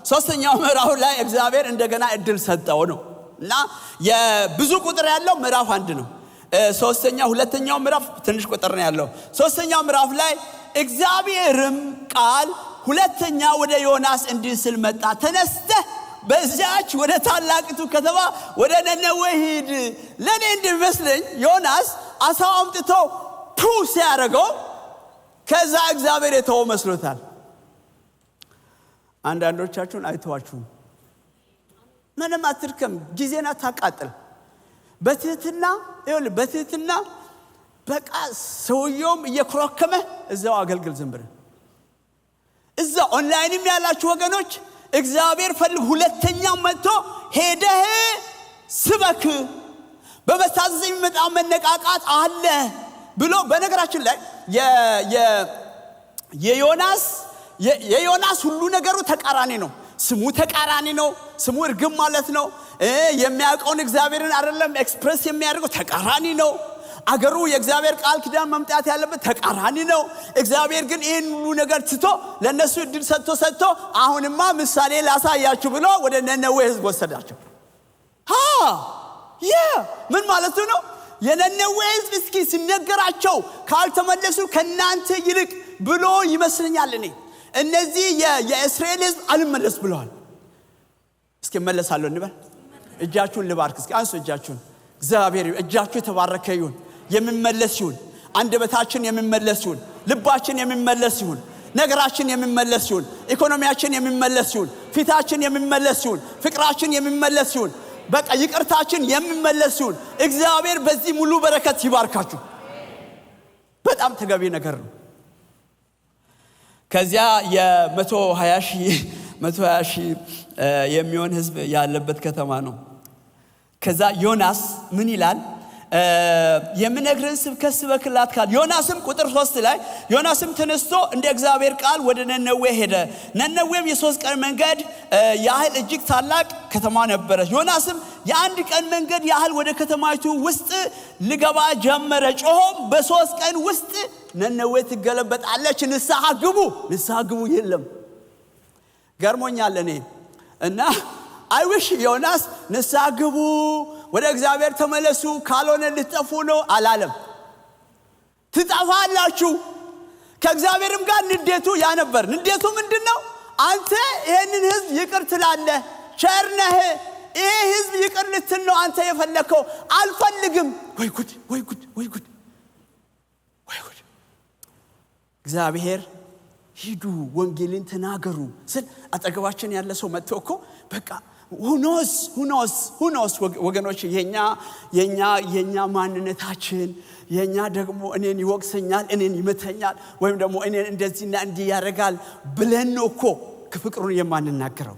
ሶስተኛው ምዕራፍ ላይ እግዚአብሔር እንደገና እድል ሰጠው ነው እና የብዙ ቁጥር ያለው ምዕራፍ 1 ነው። ሁለተኛው ምዕራፍ ትንሽ ቁጥር ነው ያለው። ሶስተኛው ምዕራፍ ላይ እግዚአብሔርም ቃል ሁለተኛ ወደ ዮናስ እንዲህ ሲል መጣ፣ ተነስተህ በዚያች ወደ ታላቂቱ ከተማ ወደ ነነዌ ሂድ። ለኔ እንደሚመስለኝ ዮናስ አሳው አምጥቶ ፑስ ያደረገው ከዛ እግዚአብሔር የተወው መስሎታል። አንዳንዶቻችሁን አይተዋችሁም። ምንም አትድከም፣ ጊዜና ታቃጥል። በትህትና በቃ ሰውየውም እየኮረከመ እዛው አገልግል። ዝም ብለህ እዛ ኦንላይንም ያላችሁ ወገኖች እግዚአብሔር ፈልግ ሁለተኛው መጥቶ ሄደህ ስበክ፣ በመታዘዝ የሚመጣ መነቃቃት አለ ብሎ። በነገራችን ላይ የዮናስ ሁሉ ነገሩ ተቃራኒ ነው። ስሙ ተቃራኒ ነው። ስሙ እርግም ማለት ነው። የሚያውቀውን እግዚአብሔርን አይደለም ኤክስፕረስ የሚያደርገው ተቃራኒ ነው። አገሩ የእግዚአብሔር ቃል ኪዳን መምጣት ያለበት ተቃራኒ ነው። እግዚአብሔር ግን ይህን ሁሉ ነገር ትቶ ለነሱ እድል ሰጥቶ አሁንማ ምሳሌ ላሳያችሁ ብሎ ወደ ነነዌ ህዝብ ወሰዳቸው። ምን ማለቱ ነው? የነነዌ ህዝብ እስኪ ሲነገራቸው ካልተመለሱ ከናንተ ይልቅ ብሎ ይመስለኛል። እነዚህ የእስራኤል ህዝብ አልመለስ ብለዋል። እስኪ መለሳለሁ እንበል። እጃችሁን ልባርክ። እስኪ አንሱ እጃችሁን። እግዚአብሔር እጃችሁ የተባረከ ይሁን፣ የሚመለስ ይሁን። አንደበታችን የሚመለስ ይሁን፣ ልባችን የሚመለስ ይሁን፣ ነገራችን የሚመለስ ይሁን፣ ኢኮኖሚያችን የሚመለስ ይሁን፣ ፊታችን የሚመለስ ይሁን፣ ፍቅራችን የሚመለስ ይሁን፣ በቃ ይቅርታችን የሚመለስ ይሁን። እግዚአብሔር በዚህ ሙሉ በረከት ይባርካችሁ። በጣም ተገቢ ነገር ነው። ከዚያ የ120 ሺህ የሚሆን ህዝብ ያለበት ከተማ ነው። ከዛ ዮናስ ምን ይላል? የምነግርህን ስብከት ስበክላት ካለ ዮናስም ቁጥር 3 ላይ ዮናስም ተነስቶ እንደ እግዚአብሔር ቃል ወደ ነነዌ ሄደ። ነነዌም የ3 ቀን መንገድ ያህል እጅግ ታላቅ ከተማ ነበረች። ዮናስም የ1 ቀን መንገድ ያህል ወደ ከተማይቱ ውስጥ ሊገባ ጀመረ። ጮሆም በ3 ቀን ውስጥ ነነዌ ትገለበጣለች፣ ንስሐ ግቡ የለም። ገርሞኛል እኔ እና አይውሽ ዮናስ ንስሐ ግቡ፣ ወደ እግዚአብሔር ተመለሱ፣ ካልሆነ ልትጠፉ ነው አላለም። ትጠፋላችሁ። ከእግዚአብሔርም ጋር ንዴቱ ያነበር። ንዴቱ ምንድነው? አንተ ይሄንን ህዝብ ይቅር ትላለህ፣ ቸር ነህ፣ ይሄ ህዝብ ይቅር ልትል ነው አንተ የፈለከው። አልፈልግም። ወይ ጉድ! እግዚአብሔር ሂዱ ወንጌልን ተናገሩ ስል አጠገባችን ያለ ሰው መጥቶ እኮ በቃ who knows ወገኖች የኛ ማንነታችን የኛ ደግሞ እኔን ይወቅሰኛል፣ እኔን ይመተኛል፣ ወይም ደግሞ እኔን እንደዚህና እንዲህ ያደርጋል ብለን ነው እኮ ከፍቅሩን የማንናገረው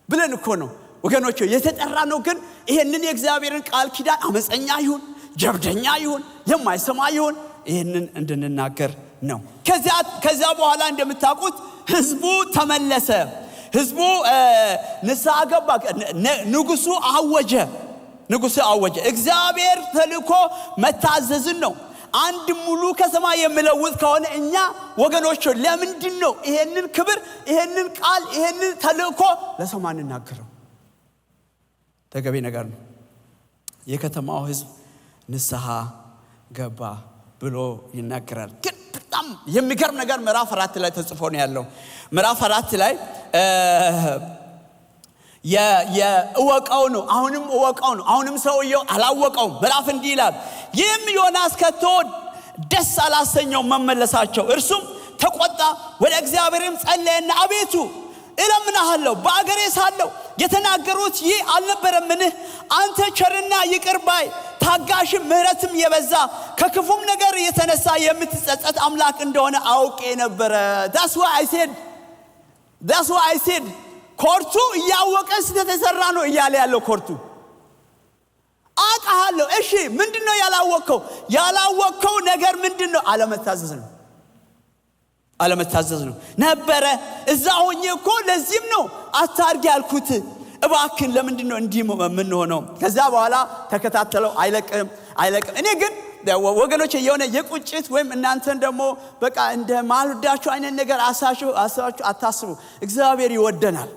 ብለን እኮ ነው ወገኖች የተጠራ ነው። ግን ይሄንን የእግዚአብሔርን ቃል ኪዳን አመፀኛ ይሁን ጀብደኛ ይሁን የማይሰማ ይሁን ይሄንን እንድንናገር ነው። ከዚያ በኋላ እንደምታውቁት ህዝቡ ተመለሰ። ህዝቡ ንስሐ ገባ። ንጉሱ አወጀ። እግዚአብሔር ተልኮ መታዘዝን ነው። አንድ ሙሉ ከተማ የሚለውጥ ከሆነ እኛ ወገኖች ለምንድን ነው ይሄንን ክብር፣ ይሄንን ቃል፣ ይሄንን ተልኮ ለሰው ማንናገረው? ተገቢ ነገር ነው። የከተማው ህዝብ ንስሐ ገባ ብሎ ይናገራል። ግን በጣም የሚገርም ነገር ምዕራፍ 4 ላይ ተጽፎ ነው ያለው። ምዕራፍ 4 ላይ የእወቀው ነው። አሁንም ሰውየው አላወቀውም። ምዕራፍ እንዲህ ይላል፣ ይህም ዮናስ ከቶ ደስ አላሰኘው መመለሳቸው። እርሱም ተቆጣ፣ ወደ እግዚአብሔርም ጸለየና አቤቱ እለምንሃለሁ በአገሬ ሳለሁ የተናገሩት ይህ አልነበረምን? አንተ ቸርና ይቅር ባይ ታጋሽም ምሕረትም የበዛ ከክፉም ነገር የተነሳ የምትጸጸት አምላክ እንደሆነ አውቄ ነበረ። that's why I said ኮርቱ እያወቀ ስለተሰራ ነው እያለ ያለው ኮርቱ አቃሃለሁ። እሺ ምንድነው ያላወቀው ነገር ምንድነው? አለመታዘዝ ነው ነበረ። እዛ ሆኜ እኮ ለዚህም ነው አታርጊ ያልኩት። እባክን ለምንድነው እንዲህ ምን ሆነው? ከዛ በኋላ ተከታተለው አይለቅም። እኔ ግን ወገኖች የሆነ የቁጭት ወይም እናንተን ደግሞ በቃ እንደ ማልዳችሁ አይነት ነገር አሳችሁ አታስቡ። እግዚአብሔር ይወደናል።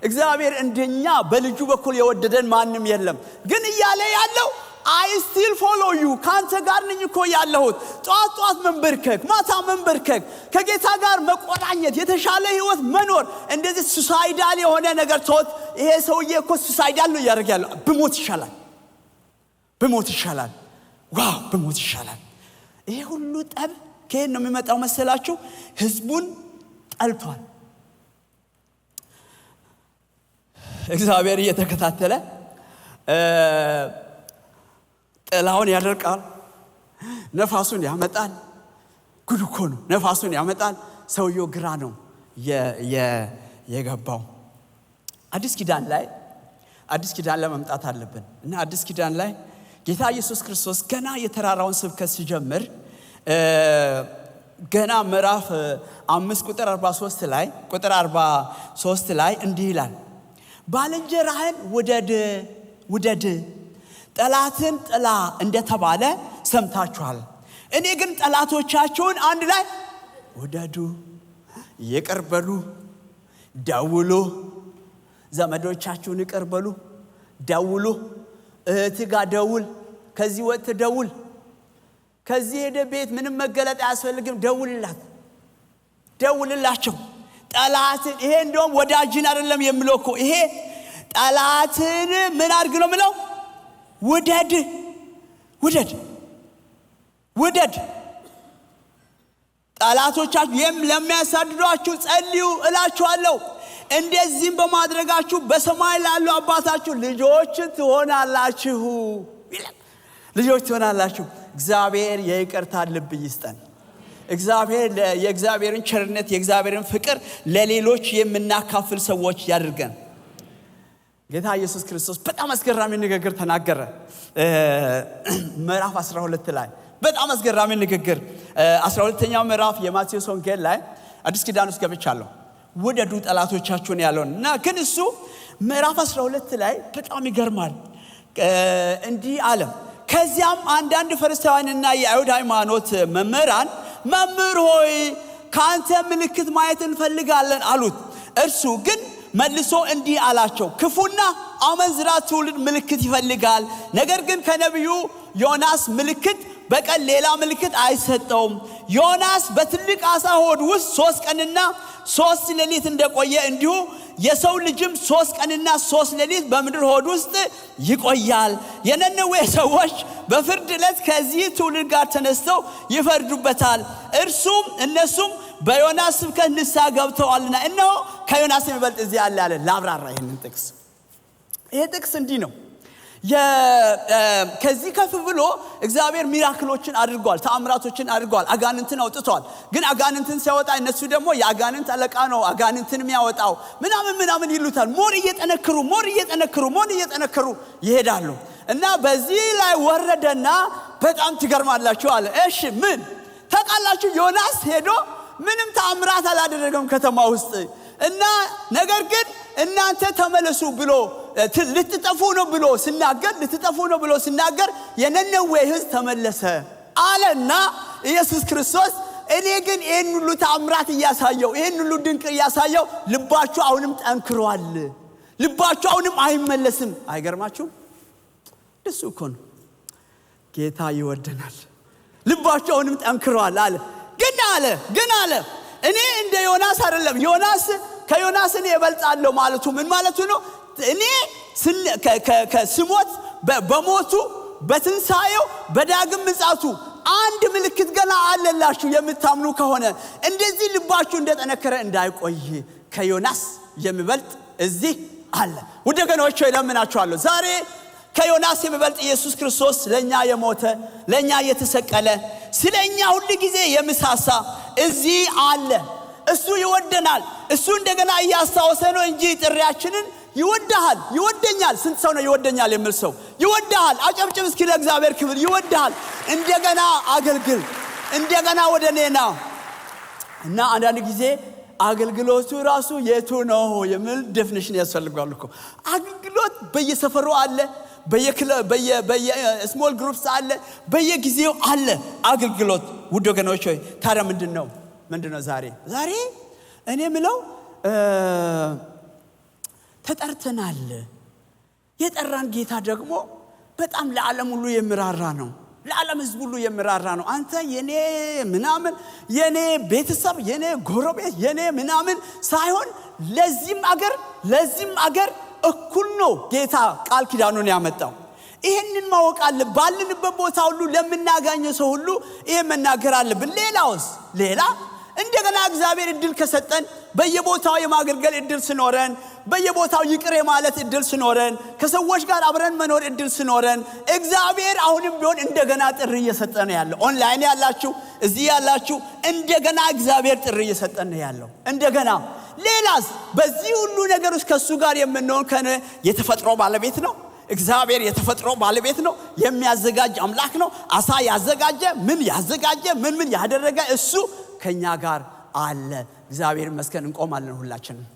እግዚአብሔር እንደኛ በልጁ በኩል የወደደን ማንም የለም። ግን እያለ ያለው I still follow you፣ ካንተ ጋር ነኝ እኮ ያለሁት። ጧት መንበርከክ፣ ማታ መንበርከክ፣ ከጌታ ጋር መቆራኘት፣ የተሻለ ህይወት መኖር። እንደዚህ ሱሳይዳል የሆነ ነገር ተውት። ይሄ ሰውዬ እኮ ሱሳይዳል ነው ያደርጋል። ብሞት ይሻላል። ዋው ብሞት ይሻላል። ይሄ ሁሉ ጠብ ከየት ነው የሚመጣው መሰላችሁ? ህዝቡን ጠልቷል። እግዚአብሔር እየተከታተለ ጥላውን ያደርቃል፣ ነፋሱን ያመጣል። ጉድ እኮ ነው። ነፋሱን ያመጣል። ሰውየው ግራ ነው የገባው። አዲስ ኪዳን ላይ መምጣት አለብን እና አዲስ ኪዳን ላይ ጌታ ኢየሱስ ክርስቶስ ገና የተራራውን ስብከት ሲጀምር ገና ምዕራፍ 5 ቁጥር 43 ላይ እንዲህ ይላል፣ ባልንጀራህን ውደድ ጠላትን ጥላ እንደተባለ ሰምታችኋል። እኔ ግን ጠላቶቻችሁን አንድ ላይ ውደዱ፣ ይቅር በሉ፣ ደውሉ። ዘመዶቻችሁን ይቅር በሉ፣ ደውሉ። እህትህ ጋር ደውል፣ ከዚህ ወጥተህ ደውል። ከዚህ ሄደ ቤት ምንም መገለጥ አያስፈልግም፣ ደውልላቸው። ጠላትን ይሄ እንደውም ወዳጅን አይደለም የሚለው እኮ ይሄ ጠላትን ምን አድርግ ነው የሚለው? ውደድ። ጠላቶቻችሁ ለሚያሳድዷችሁ ጸልዩ እላችኋለሁ። እንደዚህም በማድረጋችሁ በሰማይ ላለው አባታችሁ ልጆች ትሆናላችሁ። ልጆች ትሆናላችሁ። እግዚአብሔር የይቅርታ ልብ ይስጠን። እግዚአብሔር የእግዚአብሔርን ቸርነት የእግዚአብሔርን ፍቅር ለሌሎች የምናካፍል ሰዎች ያድርገን። ጌታ ኢየሱስ ክርስቶስ በጣም አስገራሚ ንግግር ተናገረ። ምዕራፍ 12 ላይ በጣም አስገራሚ ንግግር 12ኛው ምዕራፍ የማቴዎስ ወንጌል ላይ አዲስ ኪዳን ውስጥ ገብቻለሁ። ውደዱ ጠላቶቻችሁን ያለውና ግን እሱ ምዕራፍ 12 ላይ በጣም ይገርማል። እንዲህ አለ። ከዚያም አንዳንድ ፈሪሳውያንና የአይሁድ ሃይማኖት መምህራን መምህር ሆይ ካንተ ምልክት ማየት እንፈልጋለን አሉት። እርሱ ግን መልሶ እንዲህ አላቸው፣ ክፉና አመንዝራ ትውልድ ምልክት ይፈልጋል። ነገር ግን ከነቢዩ ዮናስ ምልክት በቀር ሌላ ምልክት አይሰጠውም። ዮናስ በትልቅ ዓሣ ሆድ ውስጥ 3 ቀንና 3 ሌሊት እንደቆየ እንዲሁ የሰው ልጅም 3 ቀንና 3 ሌሊት በምድር ሆድ ውስጥ ይቆያል። የነነዌ ሰዎች በፍርድ ዕለት ከዚህ ትውልድ ጋር ተነስተው ይፈርዱበታል። እነሱም በዮናስ ስብከት ንስሐ ገብተዋልና እነሆ ከዮናስ የሚበልጥ እዚህ አለ አለ። ላብራራ ይሄንን ጥቅስ። ይሄ ጥቅስ እንዲህ ነው። ከዚህ ከፍ ብሎ እግዚአብሔር ሚራክሎችን አድርጓል፣ ተአምራቶችን አድርጓል፣ አጋንንትን አውጥቷል። ግን አጋንንትን ሲያወጣ እነሱ ደግሞ የአጋንንት አለቃ ነው አጋንንትን የሚያወጣው ምናምን ይሉታል። ሞር እየጠነከሩ ይሄዳሉ። እና በዚህ ላይ ወረደና በጣም ትገርማላችሁ አለ። እሺ ምን ታውቃላችሁ? ዮናስ ሄዶ ምንም ተአምራት አላደረገም ከተማ ውስጥ እና ነገር ግን እናንተ ተመለሱ ብሎ ልትጠፉ ነው ብሎ ሲናገር የነነዌ ሕዝብ ተመለሰ አለና ኢየሱስ ክርስቶስ እኔ ግን ይሄን ሁሉ ተአምራት እያሳየው ይሄን ሁሉ ድንቅ እያሳየው ልባችሁ አሁንም ጠንክሯል፣ ልባችሁ አሁንም አይመለስም። አይገርማችሁም? ደስ እኮ ነው። ጌታ ይወደናል። ልባችሁ አሁንም ጠንክሯል አለ። ግን አለ እኔ እንደ ዮናስ አይደለም። ከዮናስ እኔ እበልጣለሁ ማለቱ ምን ማለቱ ነው? እኔ ከስሞት በሞቱ በትንሳኤው በዳግም ምጽአቱ አንድ ምልክት ገና አለላችሁ የምታምኑ ከሆነ እንደዚህ ልባችሁ እንደጠነከረ እንዳይቆይ ከዮናስ የሚበልጥ እዚህ አለ። ውድ ወገኖቼ ለምናችኋለሁ ዛሬ ከዮናስ የሚበልጥ ኢየሱስ ክርስቶስ ለኛ የሞተ ለኛ የተሰቀለ ስለኛ ሁሉ ጊዜ የሚሳሳ እዚህ አለ። እሱ ይወደናል። እሱ እንደገና እያስታወሰ ነው እንጂ ጥሪያችንን ይወደኛል። ስንት ሰው ነው ይወደኛል የሚል ሰው? ይወደሃል። አጨብጭብ እስኪ ለእግዚአብሔር ክብር። ይወደሃል። እንደገና አገልግል፣ እንደገና ወደ እኔ ና እና አንዳንድ ጊዜ አገልግሎቱ ራሱ የቱ ነው የሚል ዴፊኒሽን ያስፈልጋል እኮ። አገልግሎት በየሰፈሩ አለ፣ በየስሞል ግሩፕስ አለ፣ በየጊዜው አለ አገልግሎት። ውድ ወገኖች ሆይ ታዲያ ምንድነው ዛሬ እኔ ምለው ተጠርተናል። የጠራን ጌታ ደግሞ በጣም ለዓለም ሁሉ የሚራራ ነው። ለዓለም ሕዝብ ሁሉ የሚራራ ነው። አንተ የኔ ምናምን የኔ ቤተሰብ የኔ ጎረቤት የኔ ምናምን ሳይሆን ለዚህም አገር እኩል ነው ጌታ ቃል ኪዳኑን ያመጣው። ይሄንን ማወቅ አለ። ባልንበት ቦታ ሁሉ ለምናገኘው ሰው ሁሉ ይሄ መናገር አለብን። ሌላ እንደገና እግዚአብሔር እድል ከሰጠን በየቦታው የማገልገል እድል ሲኖረን፣ በየቦታው ይቅር ማለት እድል ሲኖረን፣ ከሰዎች ጋር አብረን መኖር እድል ሲኖረን እግዚአብሔር አሁንም ቢሆን እንደገና ጥሪ እየሰጠን ያለው ኦንላይን ያላችሁ እዚህ ያላችሁ እንደገና እግዚአብሔር ጥሪ እየሰጠን ያለው እንደገና። ሌላስ በዚህ ሁሉ ነገር ውስጥ ከሱ ጋር የምንሆን ከነ የተፈጥሮ ባለቤት ነው። እግዚአብሔር የተፈጥሮ ባለቤት ነው። የሚያዘጋጅ አምላክ ነው። አሳ ያዘጋጀ ምን ያደረገ እሱ ከኛ ጋር አለ። እግዚአብሔር ይመስገን። እንቆማለን ሁላችንም።